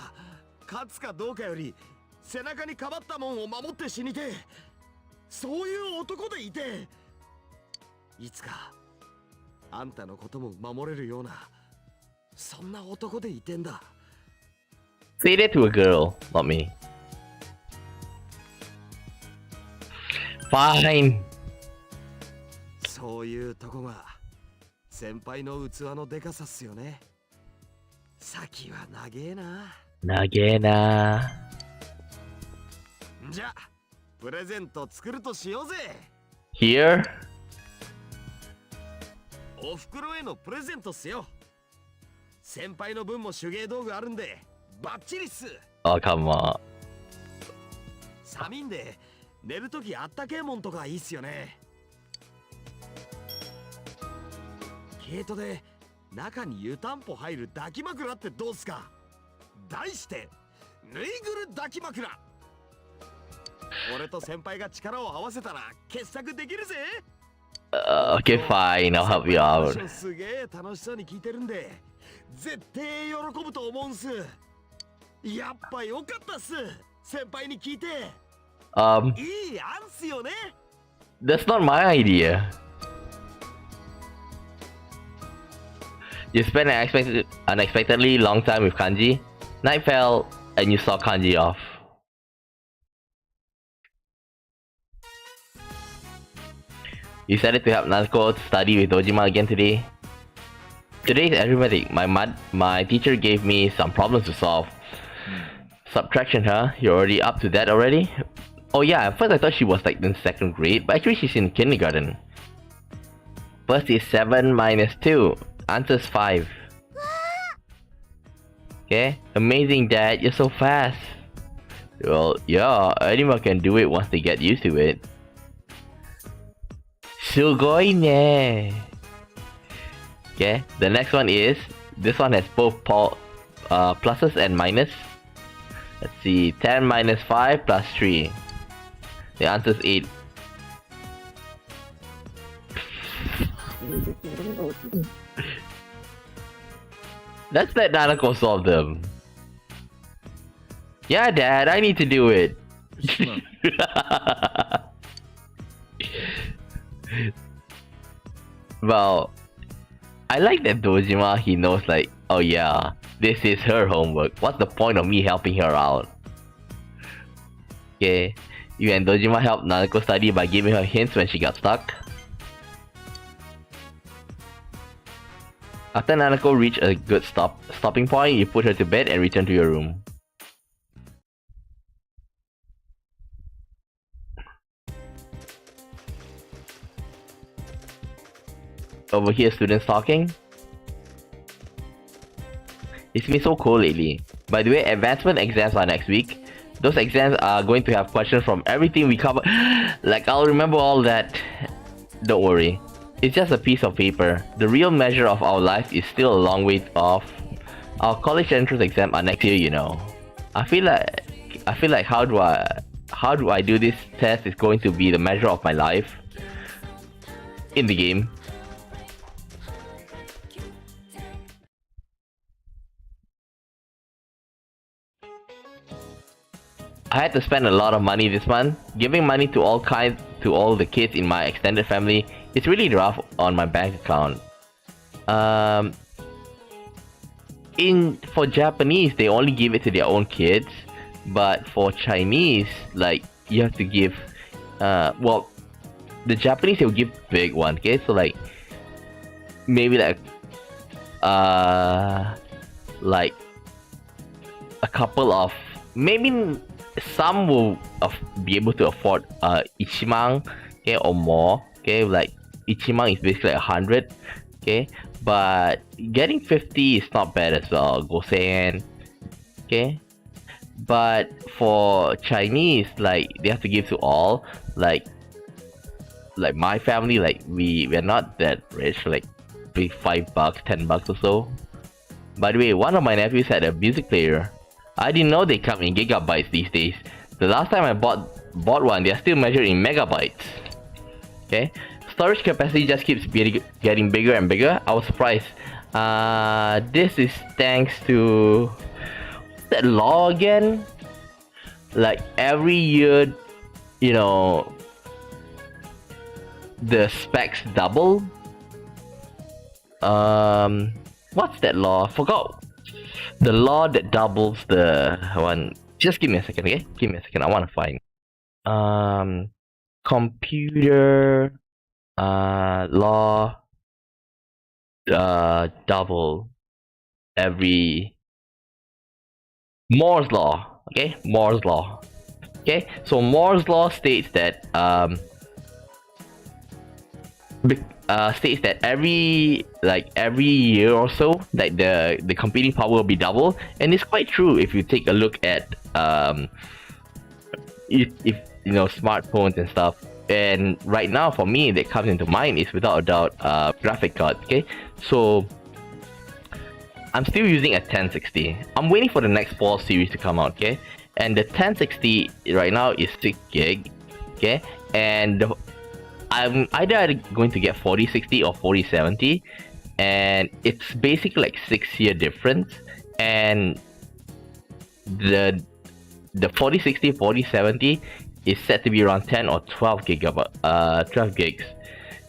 勝つかどうかより背中にかばったもんを守って死にて。そういう男でいて。いつかあんたのことも守れるようなそんな男でいてんだ。Say that to a girl, not me. Fine. そういうとこが先輩の器のでかさっすよね。先は長えな。長えな。じゃあプレゼント作るとしようぜ。 Here? おふくろへのプレゼントっすよ。先輩の分も手芸道具あるんでバッチリっす。Oh, come on. 寒いんで寝るときあったけえもんとかいいっすよね。毛糸で中に湯たんぽ入る抱き枕ってどうっすか。題してぬいぐる抱き枕。俺と先輩が力を合わせたら傑作できるぜ。Okay, fine. I'll help you out. すげえ楽しそうに聞いてるんで絶対喜ぶと思うんす。やっぱよかったっす。先輩に聞いて。いい案すよね。 That's not my idea. You spent an unexpectedly long time with Kanji. Night fell and you saw Kanji off. You decided to help Natsuko study with Dojima again today. Today is arithmetic. My teacher gave me some problems to solve. Subtraction, huh? You're already up to that already? Oh yeah, at first I thought she was like in 2nd grade, but actually she's in kindergarten. First is 7 minus 2. Answer's 5. Okay, amazing dad, you're so fast. Well, yeah, anyone can do it once they get used to it. Sugoi ne. Okay, the next one is, this one has both pluses and minus. Let's see, 10 minus 5 plus 3. The answer is 8. Let's let Nanako solve them. Yeah, Dad, I need to do it. Well, I like that Dojima, he knows like, oh yeah, this is her homework. What's the point of me helping her out? Okay, you and Dojima helped Nanako study by giving her hints when she got stuck. After Nanako reached a good stopping point, you put her to bed and return to your room. Over here, students talking. It's been so cold lately. By the way, advancement exams are next week. Those exams are going to have questions from everything we cover. Like, I'll remember all that. Don't worry. It's just a piece of paper. The real measure of our life is still a long way off. Our college entrance exam are next year, you know. I feel like how do I do this test is going to be the measure of my life in the game. I had to spend a lot of money this month. Giving money to all the kids in my extended family is really rough on my bank account. For Japanese, they only give it to their own kids, but for Chinese, like, you have to give, well, the Japanese, they'll give big one, okay? So like, maybe like a couple of, maybe some will be able to afford ichiman, okay, or more, okay? Like, ichiman is basically 100, okay? But getting 50 is not bad as well, gosen, okay? But for Chinese, like, they have to give to all, like my family, like, we're not that rich, like maybe $5, $10 or so. By the way, one of my nephews had a music player. I didn't know they come in gigabytes these days. The last time I bought one, they are still measured in megabytes. Okay, storage capacity just keeps getting bigger and bigger. I was surprised. This is thanks to that law again. Like, every year, you know, the specs double. What's that law? Forgot. The law that doubles the one. Just give me a second, okay? Give me a second. I want to find. Computer law double every Moore's law. Okay, Moore's law. Okay, so Moore's law states that every year or so, like, the computing power will be double, and it's quite true if you take a look at if you know, smartphones and stuff. And right now, for me, that comes into mind is without a doubt graphic card. Okay, so I'm still using a 1060. I'm waiting for the next fall series to come out. Okay, and the 1060 right now is 6 gig. Okay, and I'm either going to get 4060 or 4070, and it's basically like 6-year difference. And the 4060, 4070 is set to be around 10 or 12 gigs.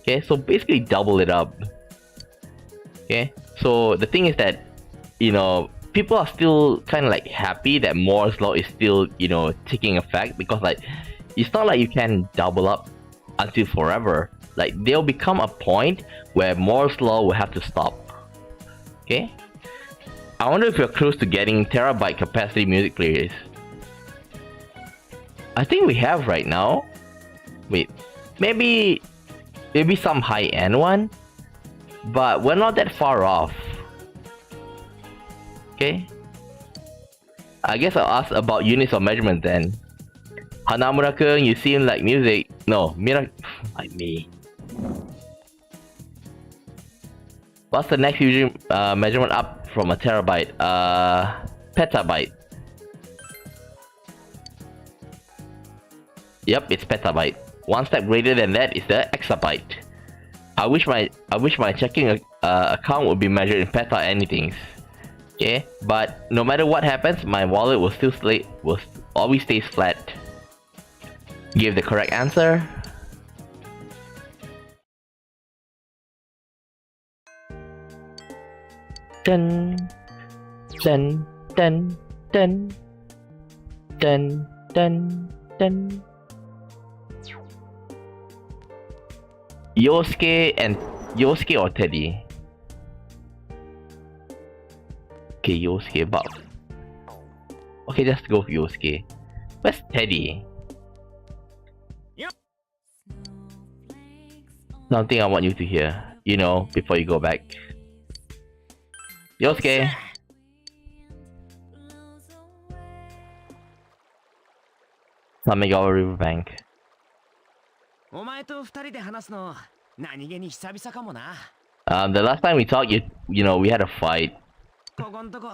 Okay, so basically double it up. Okay, so the thing is that, you know, people are still kind of like happy that Moore's law is still, you know, taking effect, because like, it's not like you can double up until forever. Like, there'll become a point where Moore's law will have to stop. Okay, I wonder if you're close to getting terabyte capacity music players. I think we have right now. Wait, maybe some high-end one, but we're not that far off. Okay, I guess I'll ask about units of measurement then. Hanamura-kun, you seem like music. No, like me. What's the next measurement up from a terabyte? Petabyte. Yep, it's petabyte. One step greater than that is the exabyte. I wish my checking account would be measured in peta anythings. Okay, but no matter what happens, my wallet will always stays flat. Give the correct answer. Dun dun dun dun dun dun dun. Yosuke or Teddy? Okay, Yosuke buff. Okay, let's go for Yosuke. Where's Teddy? Yep. Something I want you to hear, you know, before you go back. Yosuke! Samigawa Riverbank. お前と二人で話すの何気に久々かもな。The last time we talked, you know, we had a fight. ここんとこ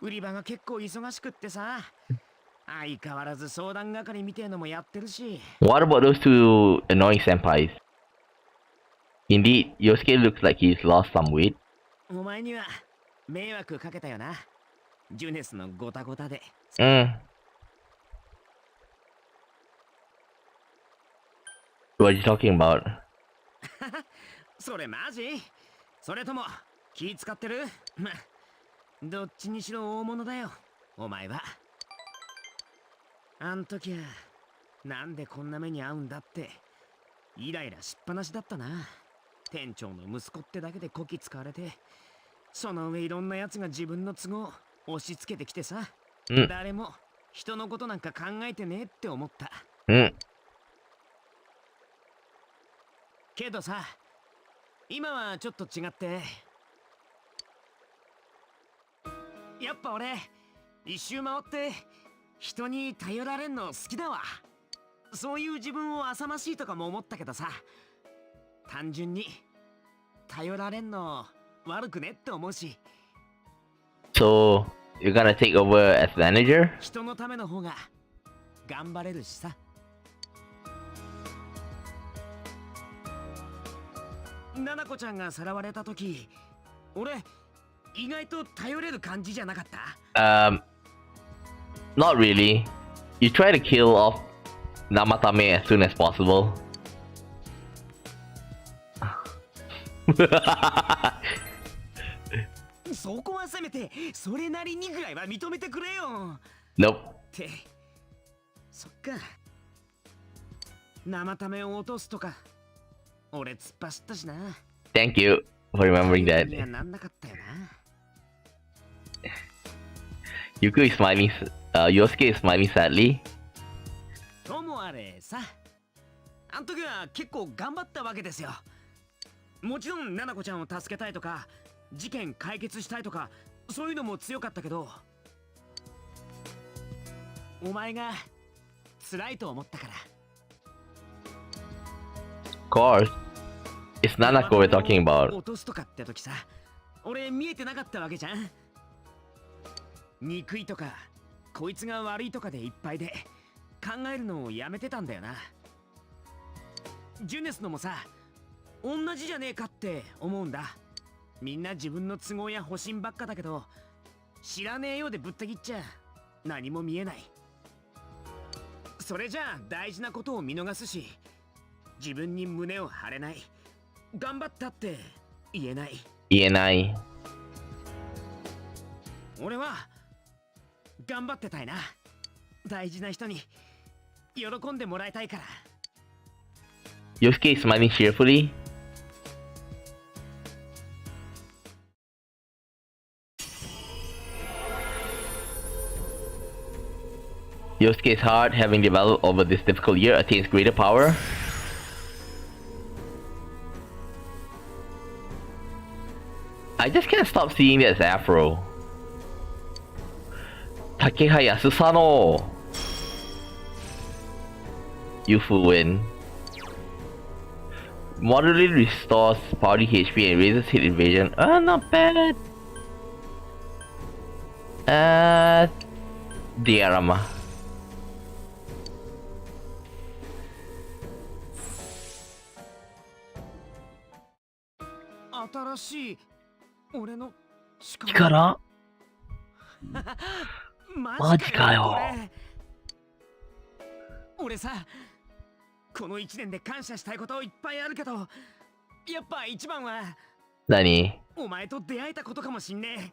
売り場が結構忙しくってさ。相変わらず相談係みてえのもやってるし。What about those two annoying senpais? Indeed, Yosuke looks like he's lost some weight. お前には迷惑かけたよな。ジュネスのゴタゴタで。What are you talking about? それマジ？それとも気使ってる？ま、どっちにしろ大物だよ、お前は。あん時はなんでこんな目に遭うんだってイライラしっぱなしだったな。店長の息子ってだけでこき使われて、その上いろんなやつが自分の都合押し付けてきてさ、誰も人のことなんか考えてねえって思った。けどさ、今はちょっと違って、やっぱ俺一周回って人に頼られんの好きだわ。そういう自分を浅ましいとかも思ったけどさ、単純に頼られんの悪くねって思うし。 So, you're gonna take over as manager? 人のための方が頑張れるしさ。ななこちゃんがさらわれた時、俺意外と頼れる感じじゃなかった？ Not really. You try to kill off Namatame as soon as possible. そこはせめてそれなりにぐらいは認めてくれよ。 Nope. ってそっか。生ためを落とすとか俺突っ走ったしな。 Thank you for remembering that. いやなんなかったよな。 Yuku is smiling. Yosuke is smiling sadly. ともあれさ、あん時は結構頑張ったわけですよ。もちろんななこちゃんを助けたいとか事件解決したいとかそういうのも強かったけど、お前が辛いと思ったから。 Of course. It's Nanako we're talking about. 落とすとかって時さ、俺見えてなかったわけじゃん。憎いとかこいつが悪いとかでいっぱいで考えるのをやめてたんだよな。ジュネスのもさ、同じじゃねえかって思うんだ。みんな自分の都合や保身ばっかだけど、知らねえようでぶった切っちゃ何も見えない。それじゃあ大事なことを見逃すし、自分に胸を張れない。頑張ったって言えない。言えない。俺は頑張ってたいな。大事な人に喜んでもらいたいから。 Yosuke is smiling cheerfully. Yosuke's heart, having developed over this difficult year, attains greater power. I just can't stop seeing that as Afro. Takeha Yasusano! Youthful win. Moderately restores party HP and raises hit evasion. Not bad. Diorama. 新しい俺の力ママジかよ。これ俺さ、この1年で感謝したいこといっぱいあるけど、やっぱ一番は何お前と出会えたことかもしんねえ。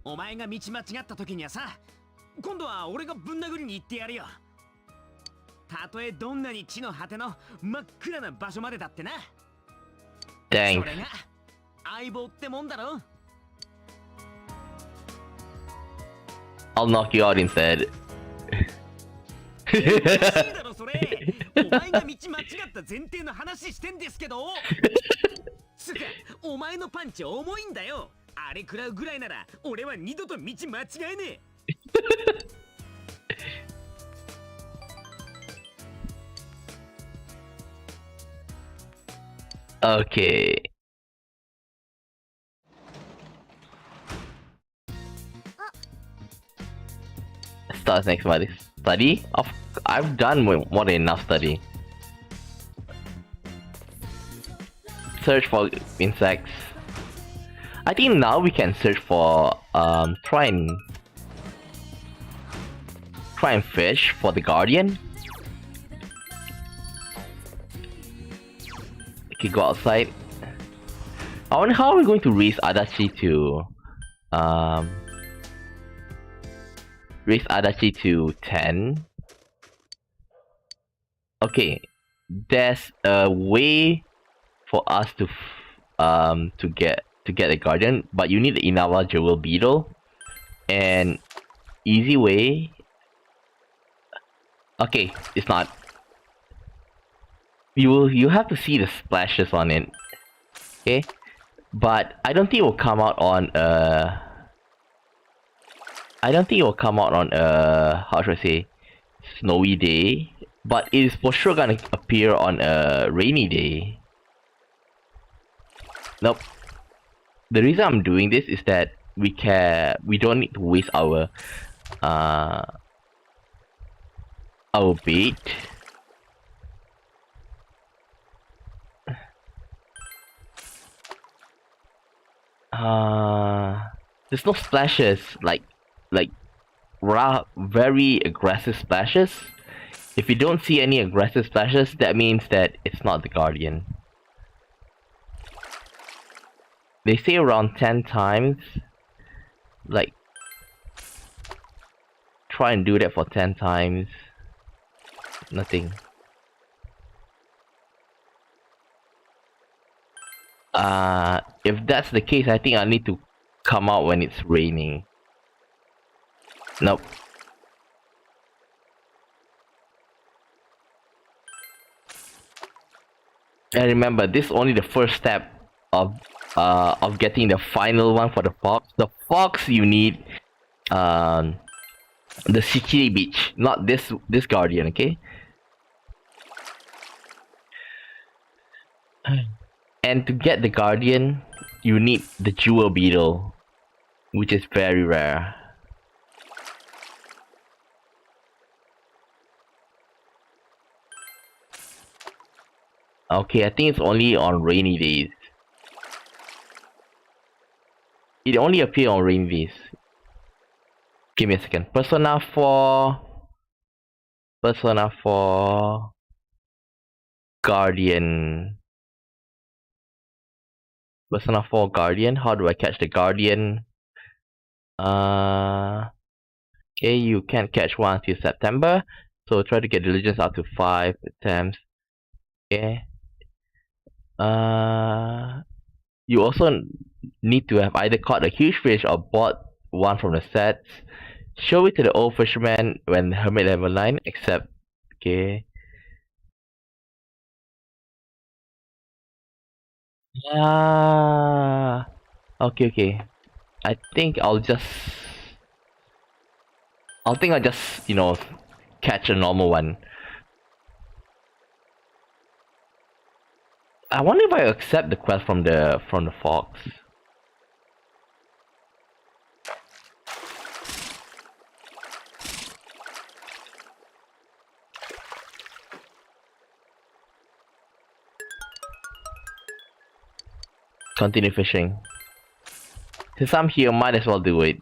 お前が道間違った時にはさ、今度は俺がぶん殴りに行ってやるよ。たとえどんなに地の果ての真っ暗な場所までだってな。そ Thanks. れが相棒ってもんだろ。 I'll knock you out instead. おかしいだろそれ。お前が道間違った前提の話してんですけど。つか、お前のパンチ重いんだよ。あれ食らうぐらいなら俺は二度と道間違えねえ。Okay. Starts next month. Study? I've done more than enough study. Search for insects. I think now we can search for try and fish for the guardian. Okay, go outside. I wonder how we're going to raise Adachi to 10. Okay, there's a way for us to get a guardian, but you need the Inawa jewel beetle. And easy way. Okay, it's not. You have to see the splashes on it. Okay, but I don't think it will come out on how should I say, snowy day, but it is for sure gonna appear on a rainy day. Nope. The reason I'm doing this is that we don't need to waste our bait. There's no splashes like very aggressive splashes. If you don't see any aggressive splashes, that means that it's not the guardian. They say around 10 times. Like, try and do that for 10 times. Nothing. If that's the case, I think I need to come out when it's raining. Nope. And remember, this is only the first step of getting the final one for the fox. The fox you need the Sikiri beach, not this guardian, okay? And to get the guardian, you need the jewel beetle, which is very rare. Okay, I think it's only on rainy days. It only appears on rainy days. Give me a second. Persona 4 Guardian. Persona 4 Guardian. How do I catch the Guardian? Okay, you can't catch one until September. So try to get diligence up to 5 attempts. Okay. You also need to have either caught a huge fish or bought one from the sets. Show it to the old fisherman when hermit level 9, except okay. Okay. I think I'll just catch a normal one. I wonder if I accept the quest from the fox. Continue fishing. Since I'm here, might as well do it.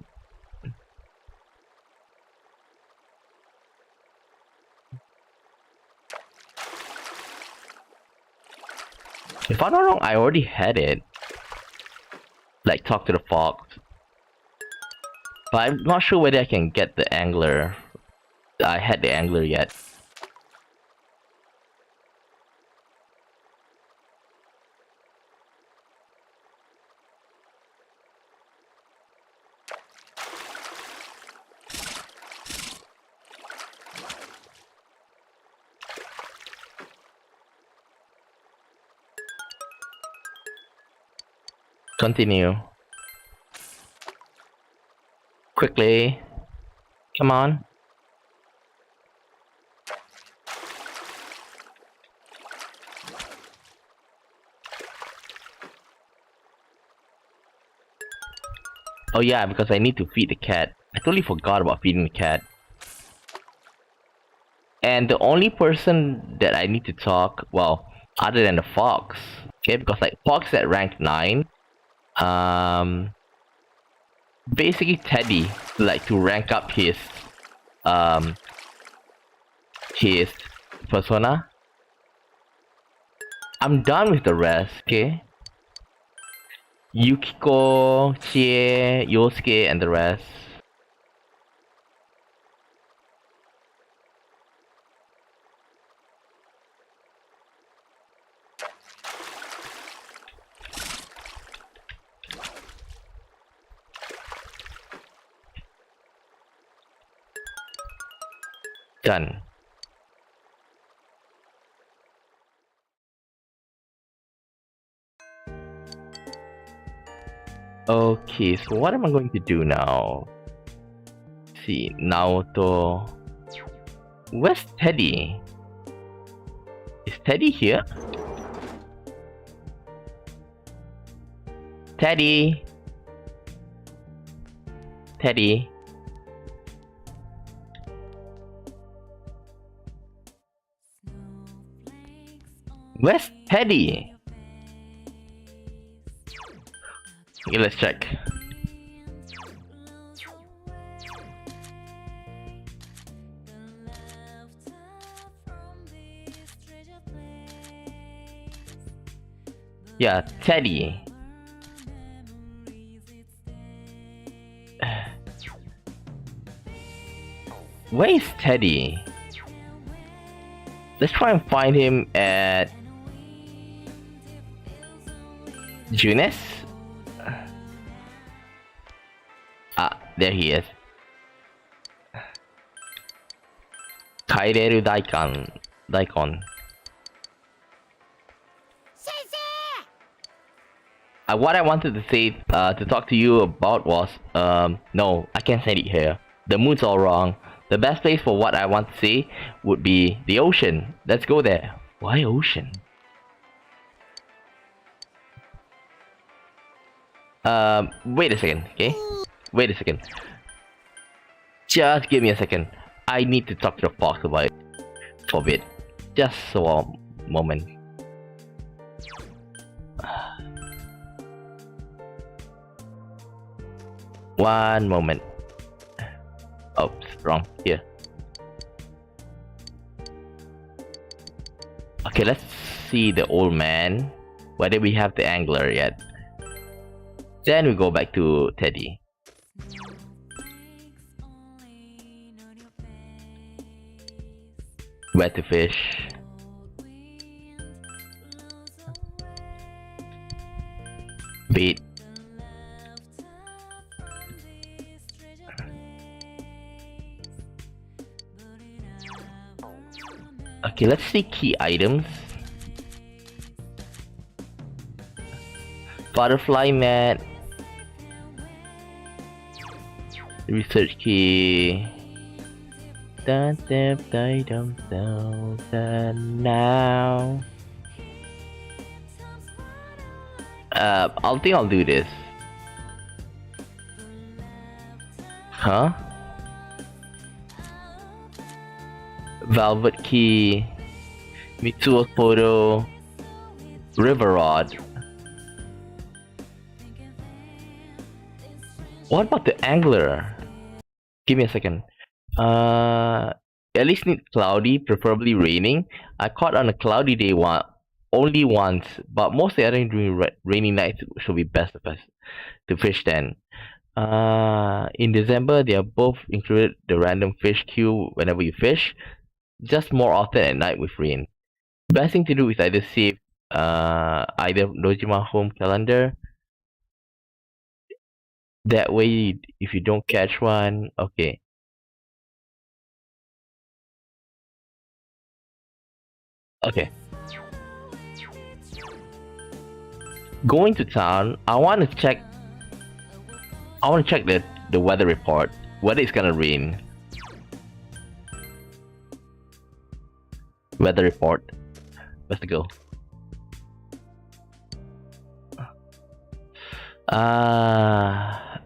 If I'm not wrong, I already had it. Like, talk to the fox. But I'm not sure whether I can get the angler. I had the angler yet. Continue. Quickly. Come on. Oh yeah, because I need to feed the cat. I totally forgot about feeding the cat. And the only person that I need to talk, well, other than the fox, okay, because like fox at rank 9, basically Teddy, like to rank up his persona. I'm done with the rest, okay? Yukiko, Chie, Yosuke, and the rest. Done. Okay, so what am I going to do now? Let's see, Naoto. Where's Teddy? Is Teddy here? Teddy? Teddy? Where's Teddy? Okay, let's check. Yeah, Teddy. Where is Teddy? Let's try and find him at Junes. Ah, there he is. Kaireru Daikon. What I wanted to say, to talk to you about was, no, I can't send it here. The mood's all wrong. The best place for what I want to say would be the ocean. Let's go there. Why ocean? Wait a second, okay? Wait a second. Just give me a second. I need to talk to the fox about it for a bit. Just a moment. One moment. Oops, wrong. Here. Okay, let's see the old man. Whether we have the angler yet. Then we go back to Teddy. Where to fish. Bait. Okay, let's see key items. Butterfly mat. Research key. Now. I'll do this. Huh? Velvet key. Mitsuo photo. River rod. What about the angler? Give me a second. At least need cloudy, preferably raining. I caught on a cloudy day only once, but most of the other during rainy nights should be best to fish then. In December, they are both included the random fish queue whenever you fish, just more often at night with rain. Best thing to do is either save either Dojima home calendar. That way, if you don't catch one, okay. Okay. Going to town, I want to check the weather report, whether it's gonna rain. Weather report. Let's go.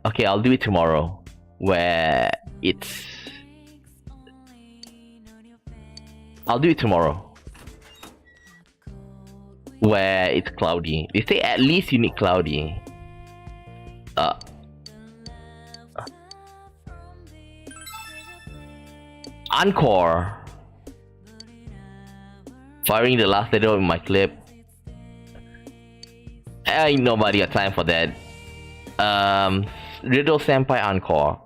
Okay, I'll do it tomorrow. I'll do it tomorrow. Where it's cloudy. They say at least you need cloudy. Encore. Firing the last letter in my clip. Ain't nobody got time for that. Riddle Senpai Encore.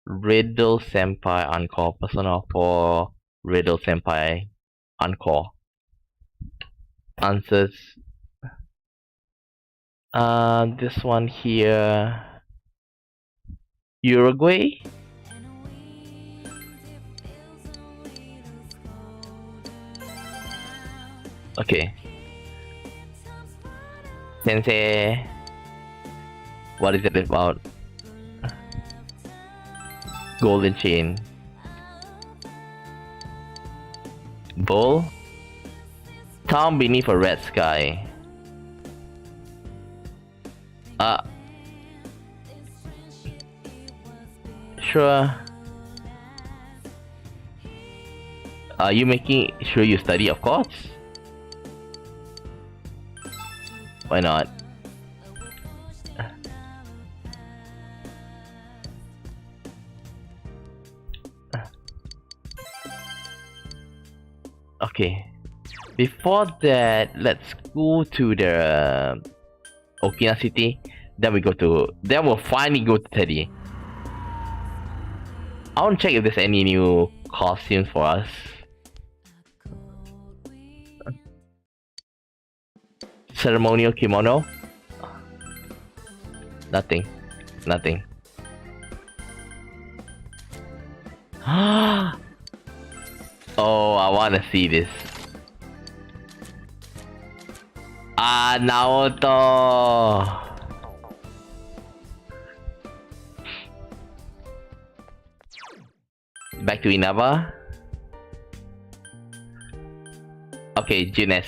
Riddle Senpai Encore. Persona 4 Riddle Senpai Encore. Answers. This one here. Uruguay? Okay. Sensei. What is it about? Golden chain. Bull? Town beneath a red sky. Sure. Are you making sure you study? Of course. Why not? Okay. Before that, let's go to the Okinawa City. Then we'll finally go to Teddy. I want to check if there's any new costumes for us. Ceremonial kimono? Nothing. Nothing. Oh, I wanna see this. Naoto! Back to Inaba. Okay, Junes.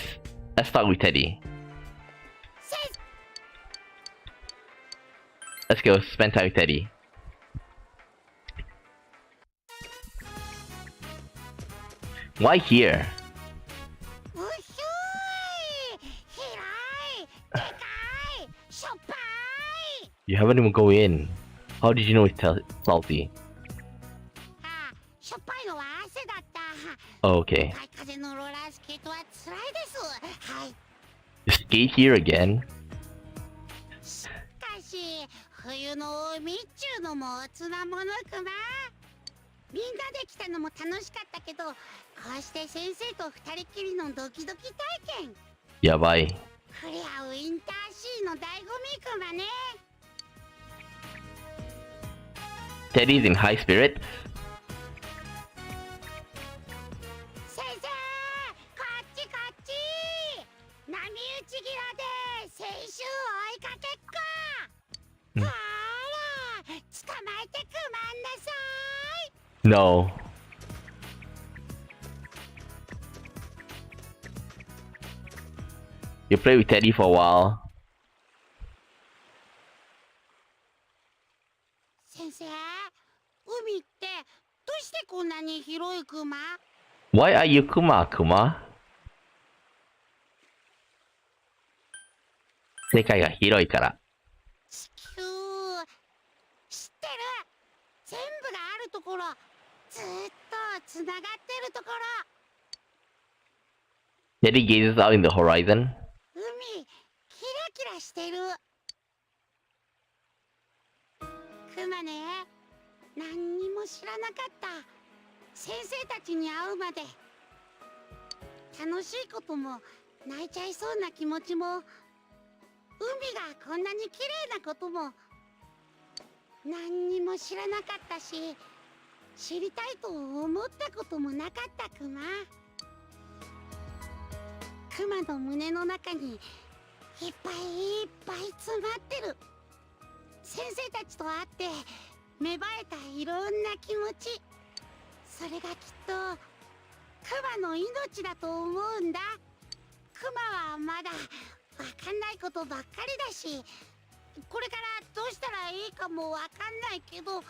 Let's start with Teddy. Let's go spend time with Teddy. Why here? You haven't even go in. How did you know it's salty? Oh, okay. You skate here again? Yabai. Teddy's in high spirits? No. You play with Teddy for a while. Why are you Kuma? 世界が広いから。ころ、ずっとつながってるところ。 Teddy gazes out in the horizon. 海、キラキラしてる。クマね、何にも知らなかった。先生たちに会うまで。楽しいことも泣いちゃいそうな気持ちも、海がこんなに綺麗なことも何にも知らなかったし、知りたいと思ったこともなかったクマ。クマの胸の中にいっぱいいっぱい詰まってる。先生たちと会って芽生えたいろんな気持ち、それがきっとクマの命だと思うんだ。クマはまだわかんないことばっかりだし、これからどうしたらいいかもわかんないけど、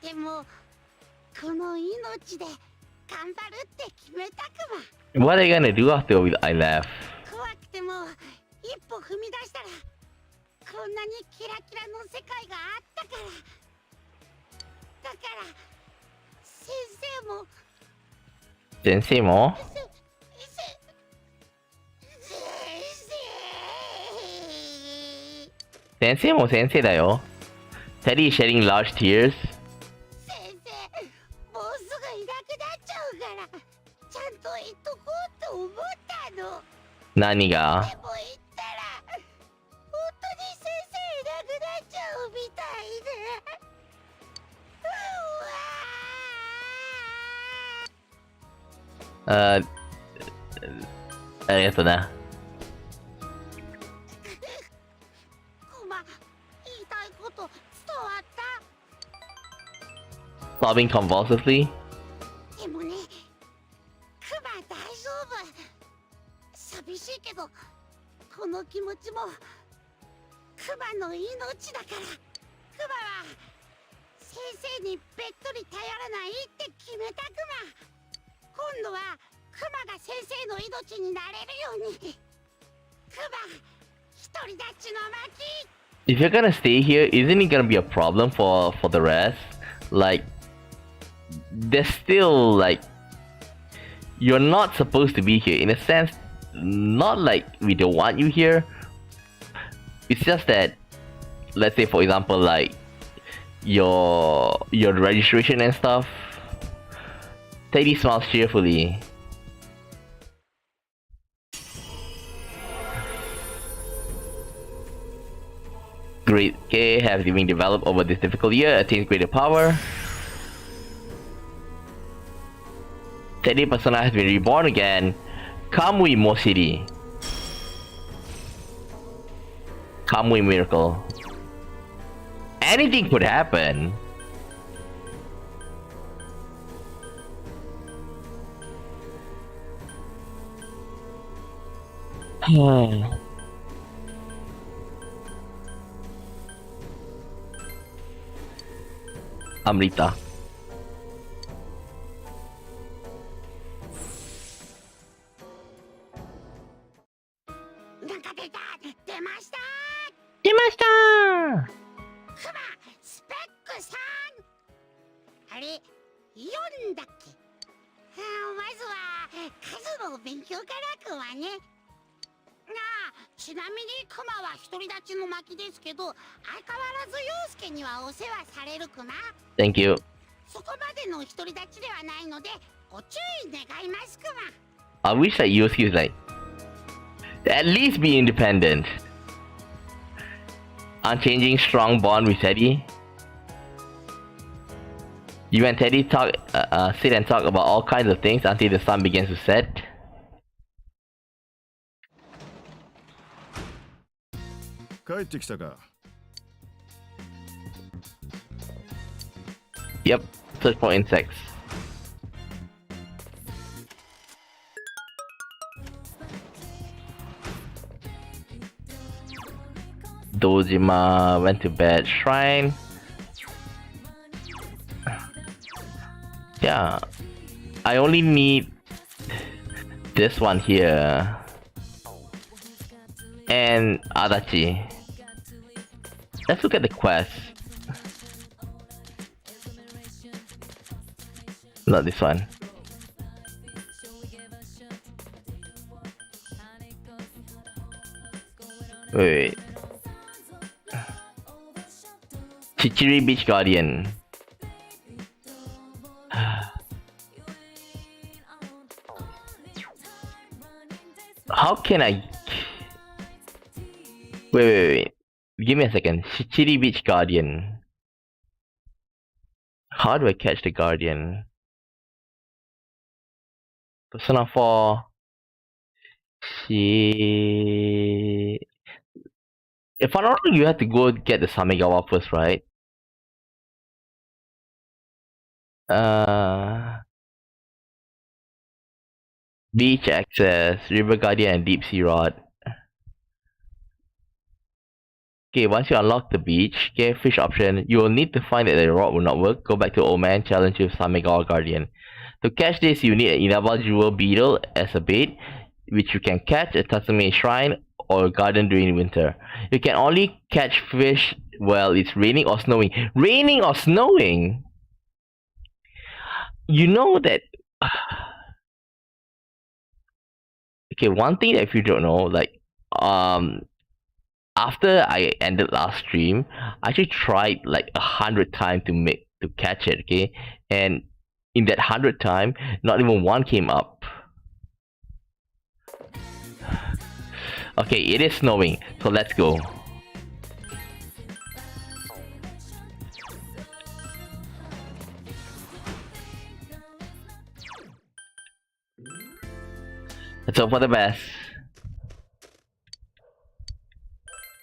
でもこの命で頑張るって決めたクマ。 What are you gonna do after I laugh? 怖くても一歩踏み出したらこんなにキラキラの世界があったから。だから先生も先生も先生も先生だよ。Teddy is shedding large tears. 先生、もうすぐいなくなっちゃうから、ちゃんと言っとこうと思ったの。何が？でも言ったら本当に先生いなくなっちゃうみたいで。ありがとうな。コマ、言いたいこと伝わった？ Sobbing convulsively. でもね、クマ大丈夫。寂しいけど、この気持ちもクマの命だから。クマは先生にべっとり頼らないって決めたクマ。今度はクマが先生の命になれるように。クマ、独り立ちの巻。 If you're gonna stay here, isn't it gonna be a problem for the rest? Like, there's still like, you're not supposed to be here. In a sense, not like we don't want you here. It's just that, let's say for example, like your registration and stuff. Teddy smiles cheerfully. Great K has been developed over this difficult year, attains greater power. Teddy persona has been reborn again. Kamui Moshiri. Kamui miracle. Anything could happen. Amrita. Demashita! クマ、スペックさん。あれ、4だっけ？まずは数の勉強からクマね。ちなみにクマは独り立ちの巻ですけど、相変わらず陽介にはお世話されるクマ。 Thank you. そこまでの独り立ちではないのでご注意願いますクマ。 I wish that Yosuke is like, at least be independent. Unchanging strong bond with Teddy. You and Teddy talk, sit and talk about all kinds of things until the sun begins to set. Yep, search for insects. Dojima went to bed. Shrine. Yeah, I only need this one here and Adachi. Let's look at the quest. Not this one. Wait. Chichiri Beach Guardian. How can I... Wait. Give me a second. Chichiri Beach Guardian. How do I catch the Guardian? Persona 4. If I'm not wrong, you have to go get the Samegawa first, right? Beach access, River Guardian, and Deep Sea Rod. Okay, once you unlock the beach, get fish option, you will need to find that the rod will not work. Go back to Old Man, challenge with Samegawa Guardian. To catch this, you need an Inaba Jewel Beetle as a bait, which you can catch at Tatsume Shrine or garden during winter. You can only catch fish while it's raining or snowing. Raining or snowing? You know that... Okay, one thing that if you don't know, like, after I ended last stream, I actually tried like 100 times to catch it, okay? And in that 100 time, not even one came up. Okay, it is snowing, so let's go. Let's hope for the best.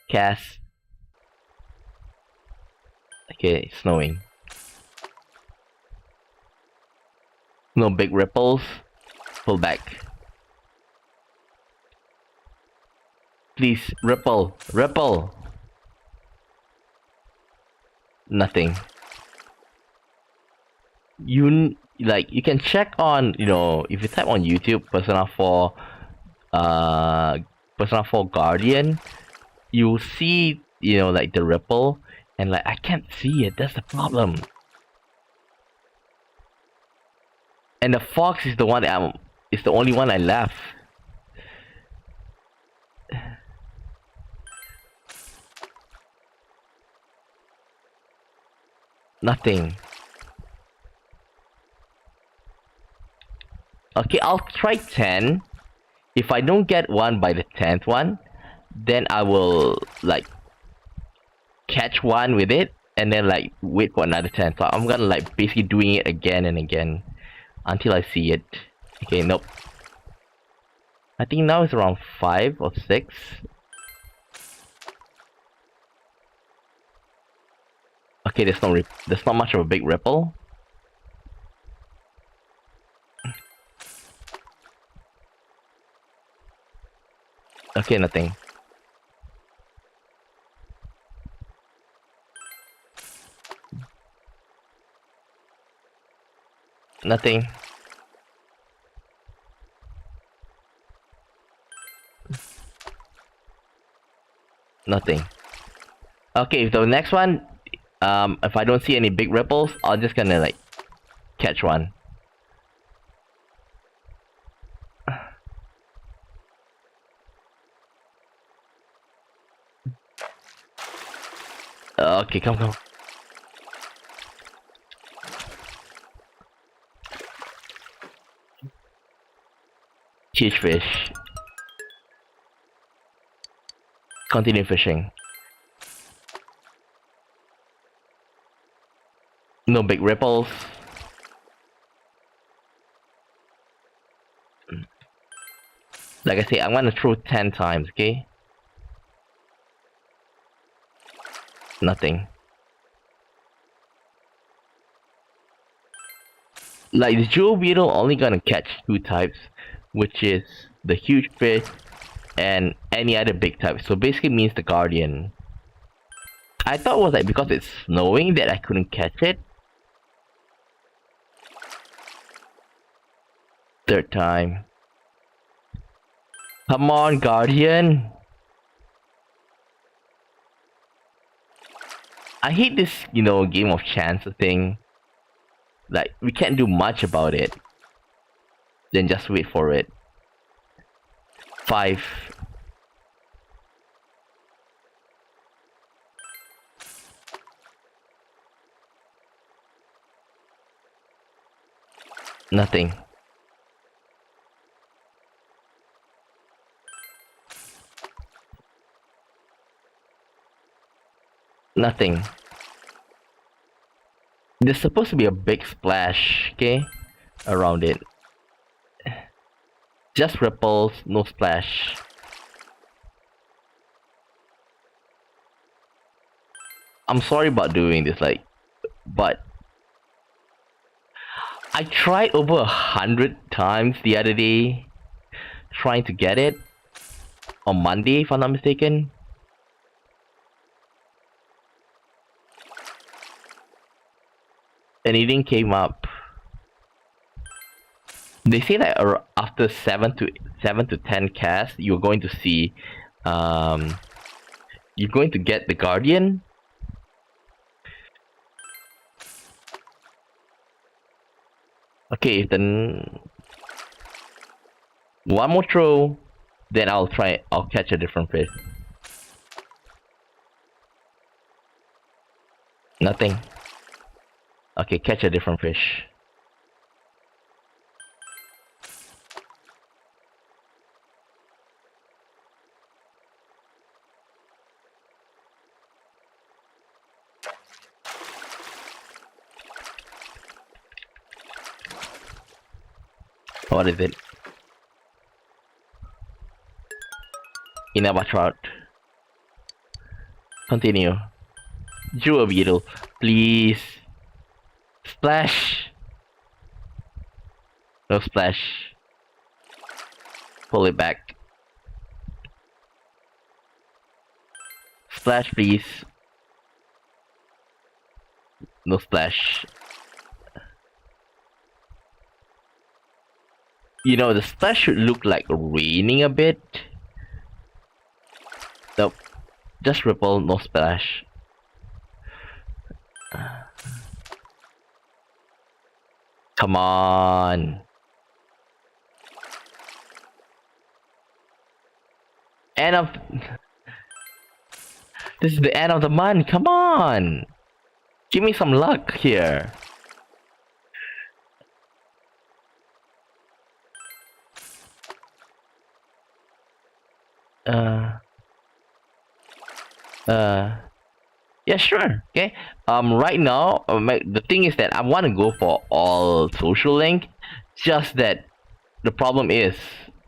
Cast. Okay, it's snowing. No big ripples. Pull back. Please, ripple. Ripple. Nothing. You can check on, if you type on YouTube Persona 4 Guardian, you'll see, like the ripple, and like I can't see it. That's the problem. And the fox is the one that is the only one I left. Nothing. Okay, I'll try 10. If I don't get one by the 10th one, then I will like catch one with it and then like wait for another 10. So I'm gonna like basically doing it again and again until I see it. Okay, nope. I think now it's around 5 or 6. Okay, there's not much of a big ripple. Okay, nothing. Nothing. Nothing. Okay, if the next one, if I don't see any big ripples, I'm just gonna like catch one. Okay, come. Huge fish. Continue fishing. No big ripples. Like I say, I'm gonna throw 10 times, okay? Nothing. Like the jewel beetle only gonna catch 2 types, which is the huge fish and any other big type. So basically means the guardian. I thought it was like because it's snowing that I couldn't catch it. 3rd time. Come on, guardian. I hate this, game of chance thing. Like, we can't do much about it. Then just wait for it. 5. Nothing. Nothing. There's supposed to be a big splash, okay? Around it. Just ripples, no splash. I'm sorry about doing this, like, but I tried over 100 times the other day trying to get it on Monday, if I'm not mistaken. And it didn't came up. They say that after 7 to 10 casts, you're going to see, you're going to get the Guardian. Okay, then one more throw, then I'll catch a different fish. Nothing. Okay, catch a different fish. What is it? Inaba trout. Continue. Drew a beetle. Please. Splash. No splash. Pull it back. Splash, please. No splash. You know, the splash should look like raining a bit. Nope. Just ripple, no splash. Come on. End of... This is the end of the month, come on! Give me some luck here. Yeah, sure. Okay. Right now, the thing is that I want to go for all social link. Just that the problem is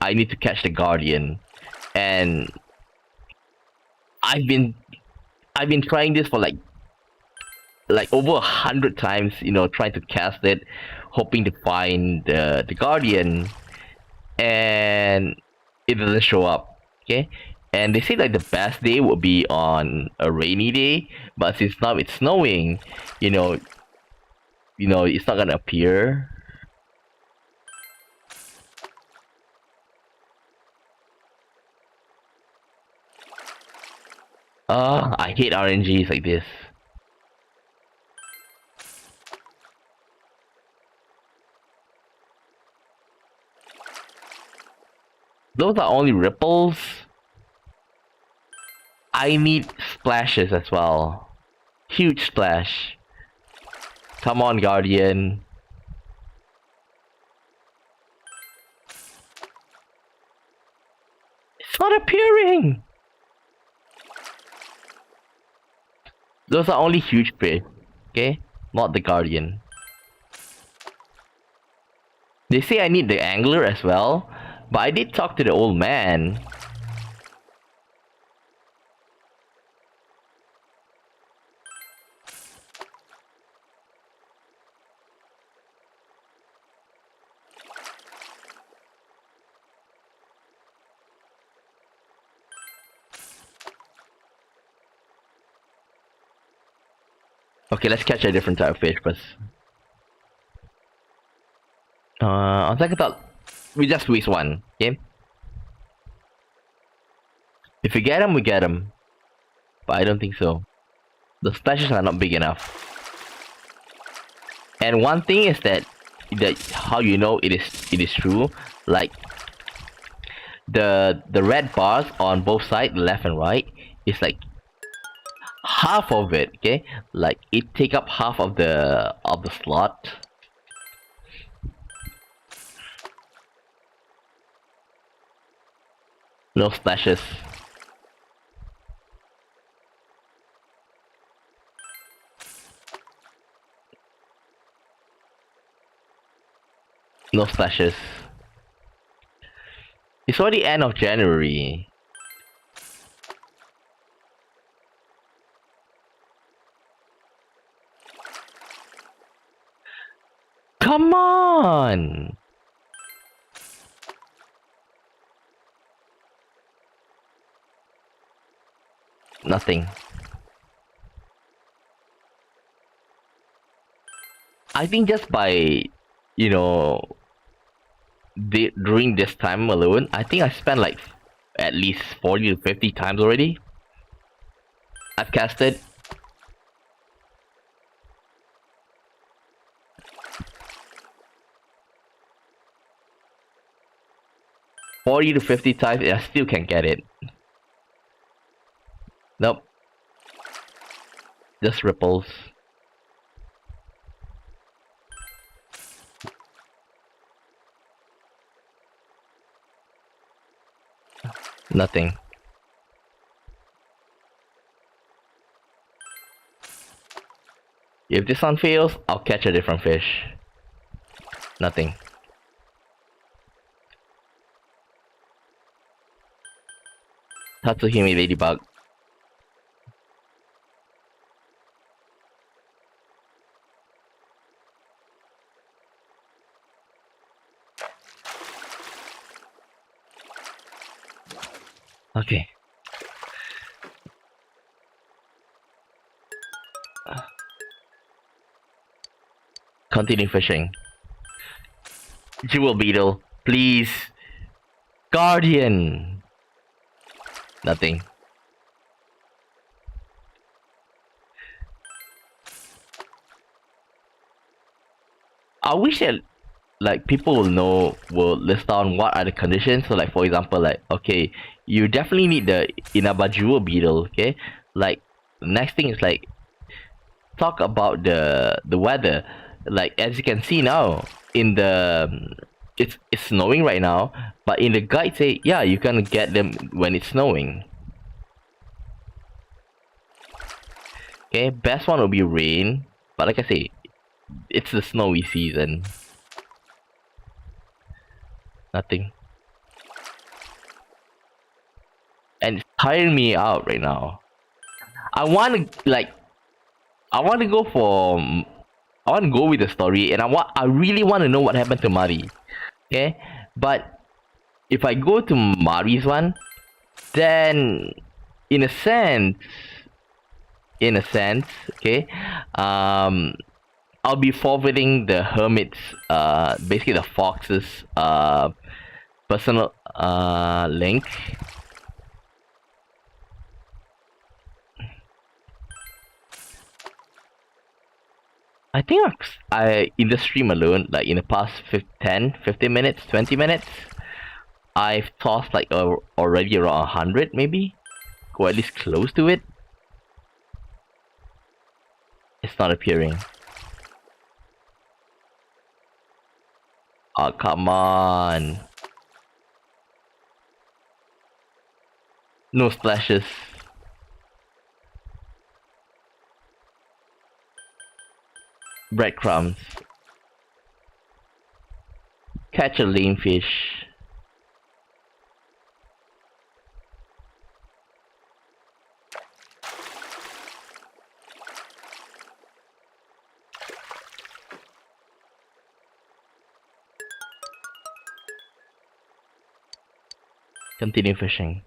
I need to catch the Guardian, and I've been trying this for like over 100 times. You know, trying to cast it, hoping to find the Guardian, and it doesn't show up. Okay. And they say like the best day would be on a rainy day, but since now it's snowing, you know, it's not gonna appear. I hate RNGs like this. Those are only ripples. I need splashes as well. Huge splash. Come on, Guardian. It's not appearing! Those are only huge fish, okay? Not the Guardian. They say I need the angler as well, but I did talk to the old man. Okay, let's catch a different type of fish first. On second thought, we just squeeze one, okay? If we get him, we get him. But I don't think so. The splashes are not big enough. And one thing is that how you know it is true, like the red bars on both sides, left and right, is like half of it, okay? Like it take up half of the slot. No splashes. No splashes. It's already end of January. Come on! Nothing. I think just by, you know, during this time alone, I think I spent like at least 40 to 50 times already. I've casted. $40 to $50 and I still can't get it. Nope. Just ripples. Nothing. If this one fails, I'll catch a different fish. Nothing. Tatsuhime Ladybug. Okay. Continue fishing. Jewel beetle, please. Guardian. Nothing. I wish that like people will list down what are the conditions. So like for example, like okay, you definitely need the Inaba jewel beetle, okay? Like the next thing is like talk about the weather. Like as you can see now in the it's snowing right now, but in the guide say yeah you can get them when it's snowing. Okay, best one will be rain, but like I say, it's the snowy season. Nothing. And it's tiring me out right now. I want to go for I want to go with the story, and I really want to know what happened to Mari. Okay, but if I go to Mari's one, then in a sense, okay, I'll be forwarding the hermit's, basically the fox's, personal, link. I think I in the stream alone, like in the past 10, 15 minutes, 20 minutes, I've tossed like already around 100 maybe, or at least close to it. It's not appearing. Oh, come on. No splashes. Breadcrumbs. Catch a lame fish. Continue fishing.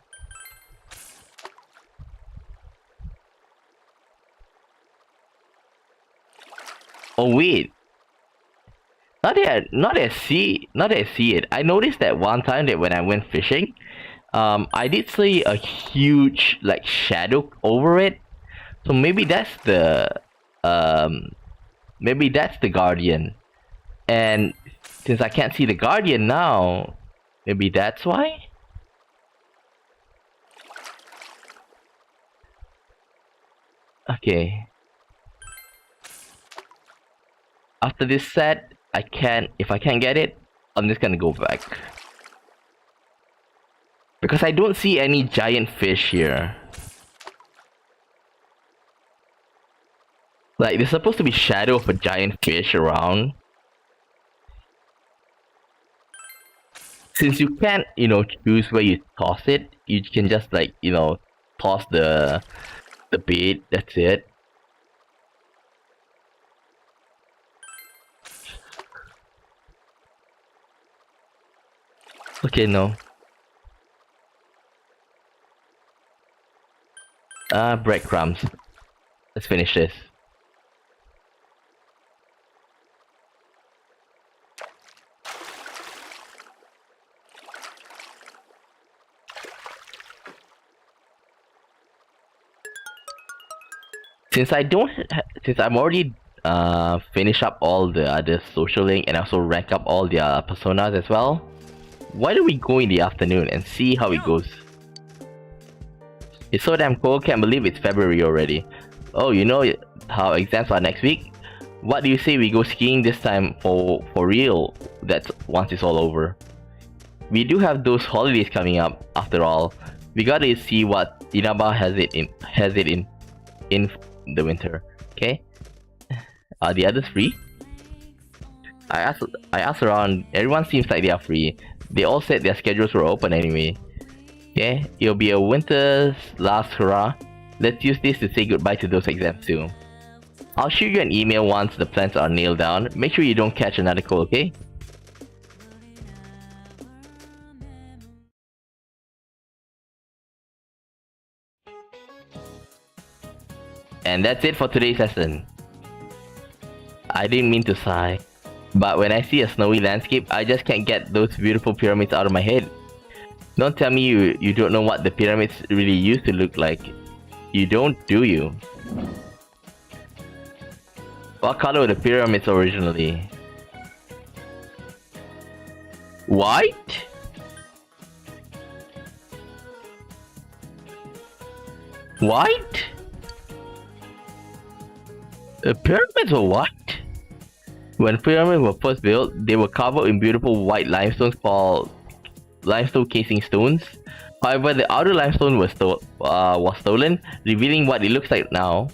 Oh wait. Not that I see it. I noticed that one time that when I went fishing, I did see a huge like shadow over it. So maybe that's the Maybe that's the Guardian. And since I can't see the Guardian now, maybe that's why? Okay. After this set, if I can't get it, I'm just gonna go back. Because I don't see any giant fish here. Like, there's supposed to be shadow of a giant fish around. Since you can't, choose where you toss it, you can just like, toss the bait, that's it. Okay, no. Breadcrumbs. Let's finish this. Since I'm already finished up all the other social link and also rank up all the personas as well, why don't we go in the afternoon and see how it goes? It's so damn cold, can't believe it's February already. Oh, you know how exams are next week? What do you say we go skiing this time for real? That's once it's all over. We do have those holidays coming up after all. We gotta see what Inaba has it in the winter. Okay? Are the others free? I asked around, everyone seems like they are free. They all said their schedules were open anyway. Yeah, it'll be a winter's last hurrah. Let's use this to say goodbye to those exams too. I'll shoot you an email once the plans are nailed down. Make sure you don't catch another cold, okay? And that's it for today's lesson. I didn't mean to sigh, but when I see a snowy landscape, I just can't get those beautiful pyramids out of my head. Don't tell me you don't know what the pyramids really used to look like. You don't, do you? What color were the pyramids originally? White? White? The pyramids were white? When pyramids were first built, they were covered in beautiful white limestones called limestone casing stones. However, the outer limestone was stolen, revealing what it looks like now.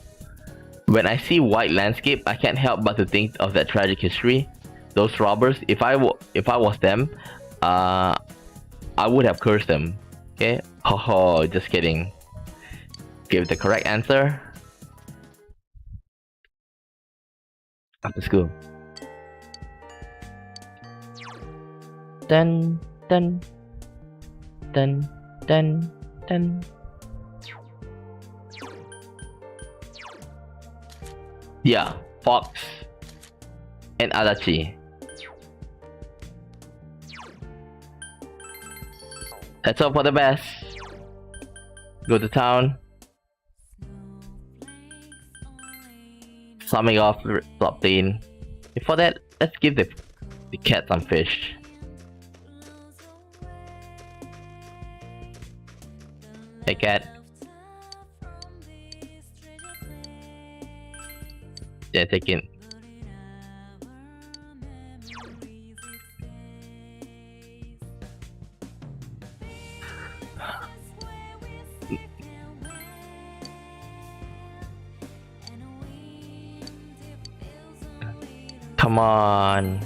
When I see white landscape, I can't help but to think of that tragic history. Those robbers, if I was them, I would have cursed them. Okay? Oh, just kidding. Give the correct answer after school. Dun dun dun dun dun. Yeah, Fox and Adachi. Let's hope for the best. Go to town. Summing off top lane. Before that, let's give the cat some fish. Hey cat. Yeah, take it. Come on.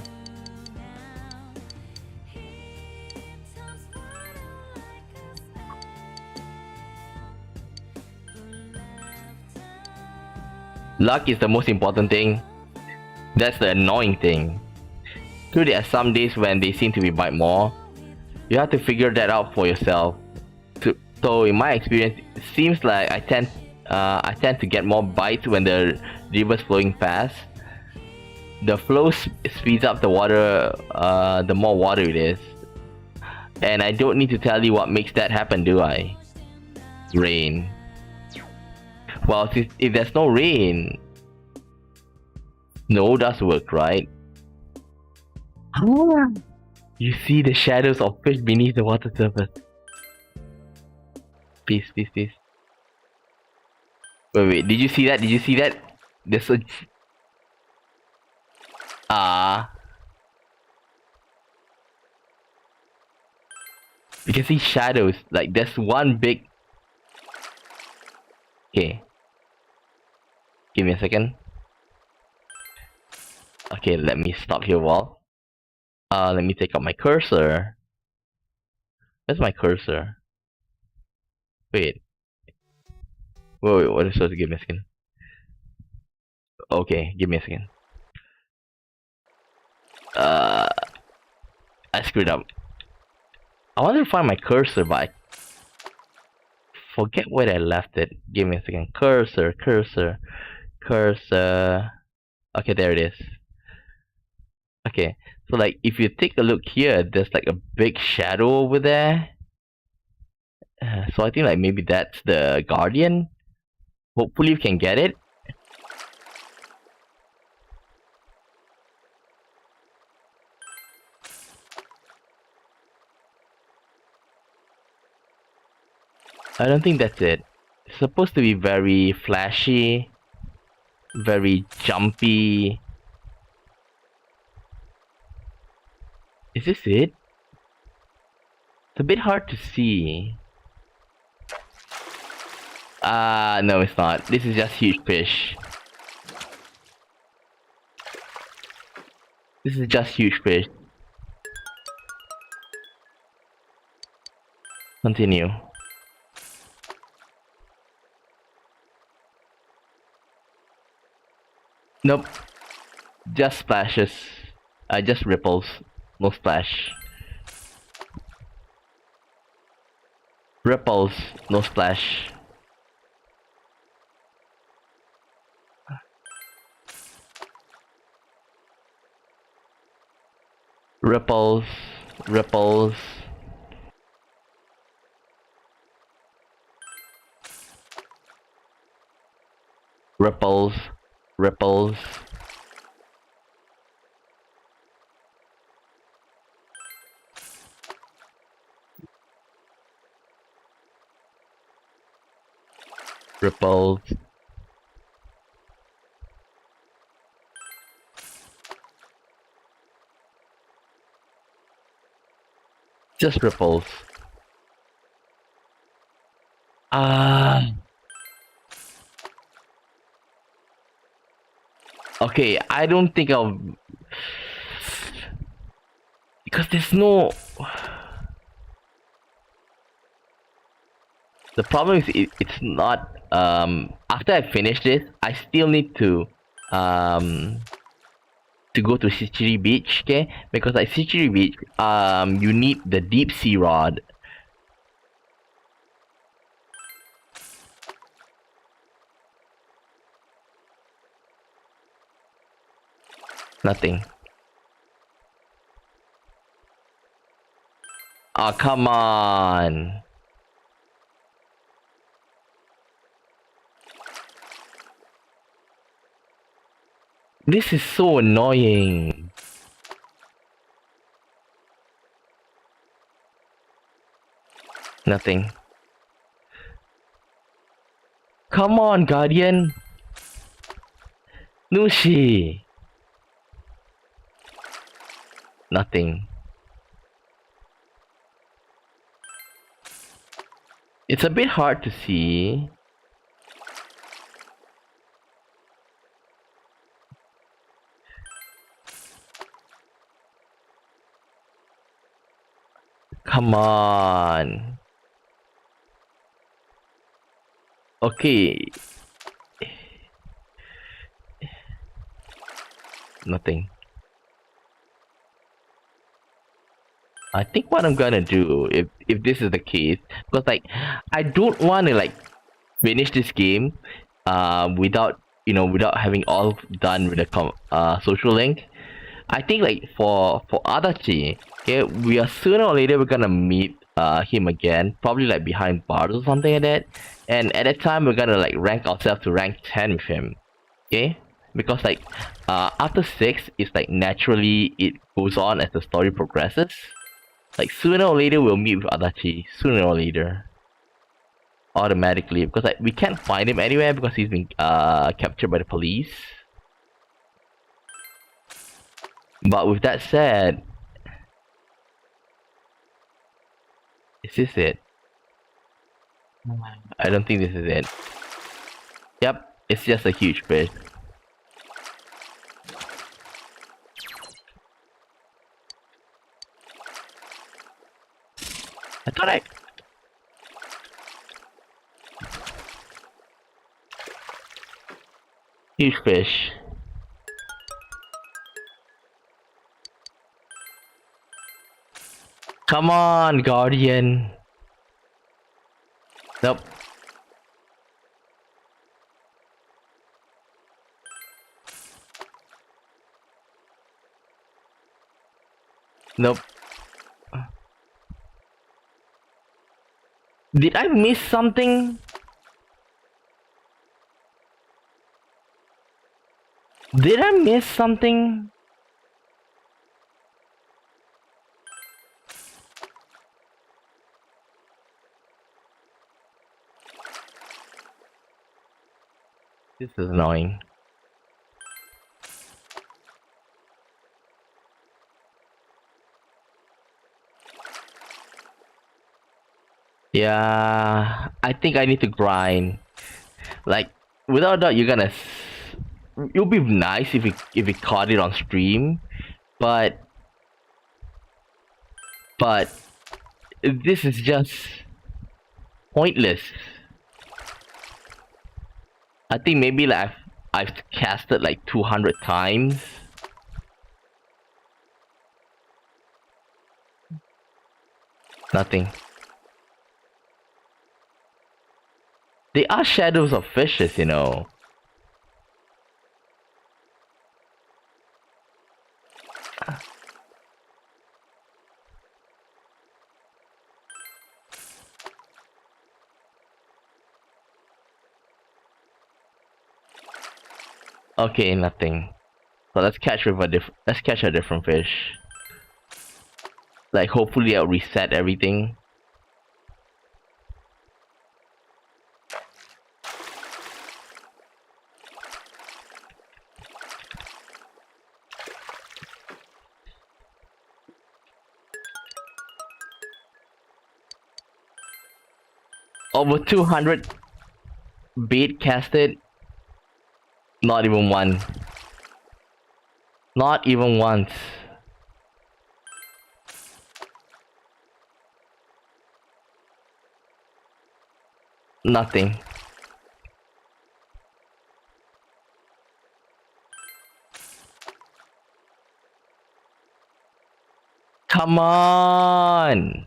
Luck is the most important thing. That's the annoying thing. True, there are some days when they seem to be bite more. You have to figure that out for yourself. So in my experience, it seems like I tend to get more bites when the river's flowing fast. The flow speeds up the water, the more water it is. And I don't need to tell you what makes that happen, do I? Rain. Well, if there's no rain, No, does work, right? You see the shadows of fish beneath the water surface. Please, please, please. Wait, did you see that? Did you see that? There's a... You can see shadows. Like, there's one big... Okay. Give me a second. Okay, let me stop here, Wall. Let me take out my cursor. Where's my cursor? Wait, what is supposed to give me a second? Okay, give me a second. I screwed up. I wanted to find my cursor, but I forget where I left it. Give me a second. Cursor. Okay, there it is. Okay, so like if you take a look here, there's like a big shadow over there. So I think like maybe that's the Guardian. Hopefully you can get it. I don't think that's it. It's supposed to be very flashy, very jumpy. Is this it? It's a bit hard to see. No, it's not. This is just huge fish. This is just huge fish. Continue. Nope. Just splashes. Just ripples. No splash. Ripples. No splash. Ripples. Ripples. Ripples. Ripples. Ripples. Just ripples. Okay, I don't think I'll... Because there's no... The problem is it's not... After I finish this, I still need to go to Sichiri Beach, okay? Because at Sichiri Beach, you need the deep sea rod. Nothing. Oh, come on. This is so annoying. Nothing. Come on, Guardian. Nushi. Nothing. It's a bit hard to see. Come on. Okay. Nothing. I think what I'm gonna do, if this is the case, because like I don't want to like finish this game without without having all done with the social link. I think like for Adachi, okay, we are sooner or later we're gonna meet him again, probably like behind bars or something like that, and at that time we're gonna like rank ourselves to rank 10 with him. Okay, because like after 6 it's like naturally it goes on as the story progresses. Like sooner or later we'll meet with Adachi. Sooner or later. Automatically. Because like we can't find him anywhere because he's been captured by the police. But with that said, is this it? I don't think this is it. Yep, it's just a huge fish. I thought I... Huge fish. Come on, Guardian. Nope. Nope. Did I miss something? Did I miss something? This is annoying. Yeah, I think I need to grind. Like, without a doubt, it'll be nice if we caught it on stream, but this is just pointless. I think maybe like I've casted like 200 times. Nothing. They are shadows of fishes, you know. Okay, nothing. So let's catch a different fish. Like hopefully I'll reset everything. Over 200 bait casted. Not even one. Not even once. Nothing. Come on!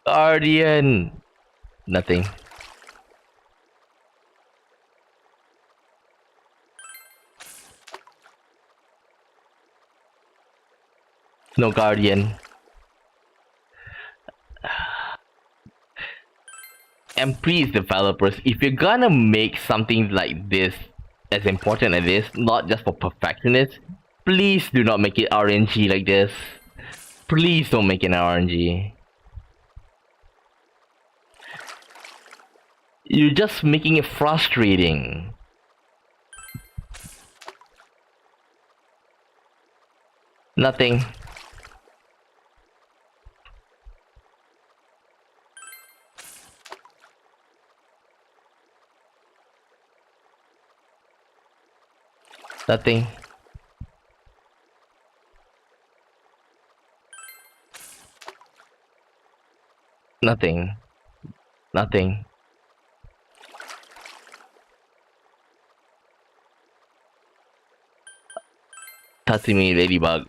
Guardian! Nothing. No Guardian. And please, developers, if you're gonna make something like this as important as this, not just for perfectionists, please do not make it RNG like this. Please don't make it RNG. You're just making it frustrating. Nothing. Nothing. Nothing. Nothing. Tatsumi Ladybug.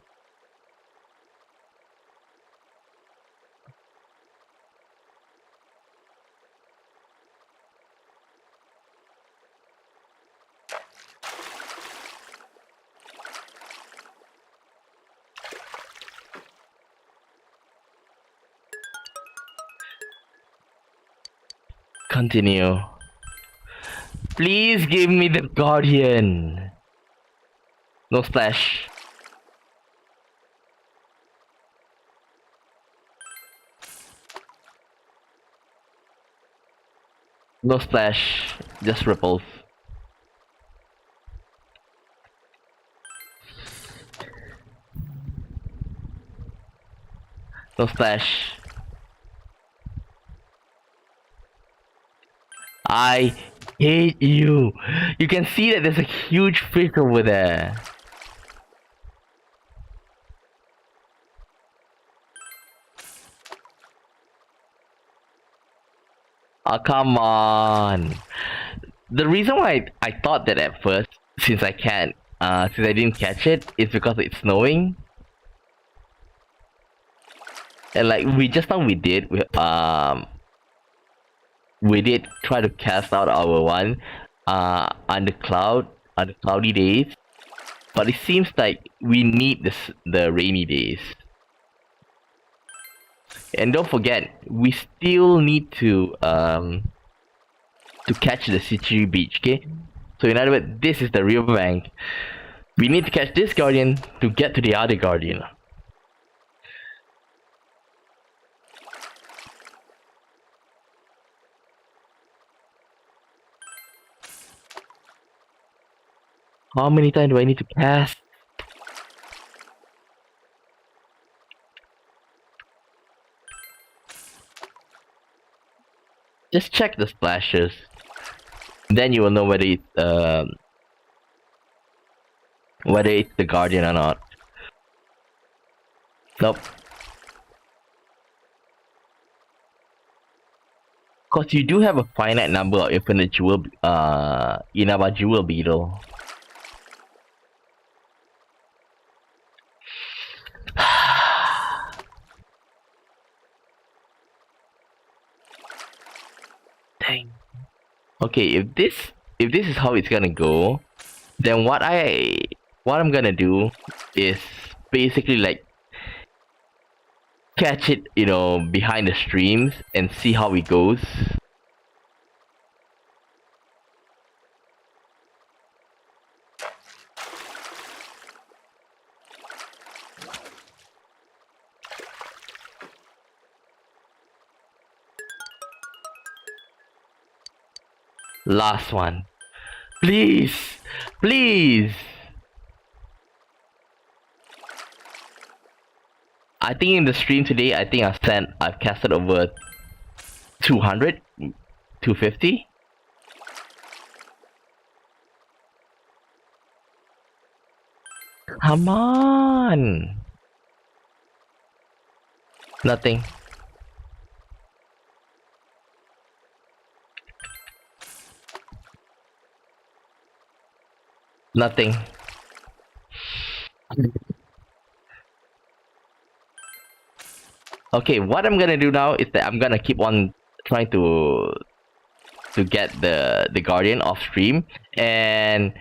Continue. Please give me the Guardian. No splash. No splash. Just ripples. No splash. I hate you. You can see that there's a huge fish over there. Oh, come on. The reason why I thought that at first, since I didn't catch it, is because it's snowing. And like we did try to cast out our one under cloudy days, but it seems like we need the rainy days. And don't forget, we still need to catch the City Beach, okay? So in other words, this is the riverbank. We need to catch this Guardian to get to the other Guardian. How many times do I need to cast? Just check the splashes. Then you will know whether it's the Guardian or not. Nope. Cause you do have a finite number of infinite jewel Inaba jewel beetle. Dang. Okay, if this is how it's gonna go, then what I'm gonna do is basically like catch it, you know, behind the streams and see how it goes. Last one. Please! Please! I think in the stream today, I think I've casted over 200? 250? Come on! Nothing. Nothing. Okay, what I'm gonna do now is that I'm gonna keep on trying to get the Guardian off stream, and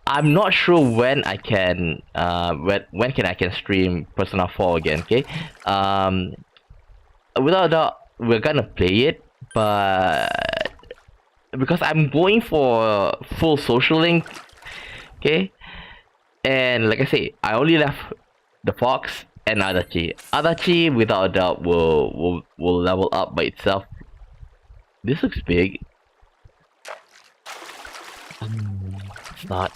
I'm not sure when I can when I can stream Persona 4 again. Okay, without a doubt we're gonna play it, but because I'm going for full social link, okay, and like I say, I only left the Fox and Adachi. Adachi, without a doubt, will level up by itself. This looks big. It's not.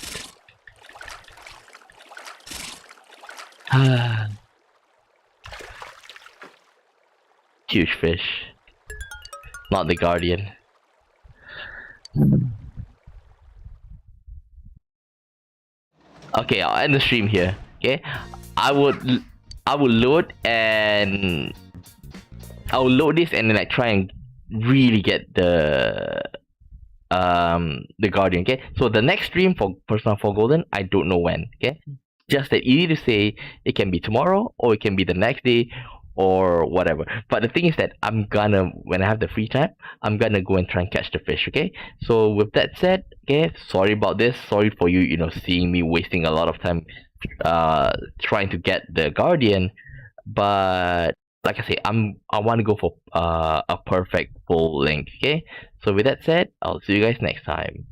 Huge fish. Not the Guardian. Okay, I'll end the stream here. Okay, I would load and I'll load this and then I try and really get the Guardian. Okay, so the next stream for Persona 4 Golden, I don't know when. Okay, just that easy to say. It can be tomorrow or it can be the next day or whatever. But the thing is that I'm gonna, when I have the free time, I'm gonna go and try and catch the fish. Okay, so with that said, okay, sorry about this. Sorry for you, you know, seeing me wasting a lot of time trying to get the Guardian, but like I say, I want to go for a perfect full length. Okay, so with that said, I'll see you guys next time.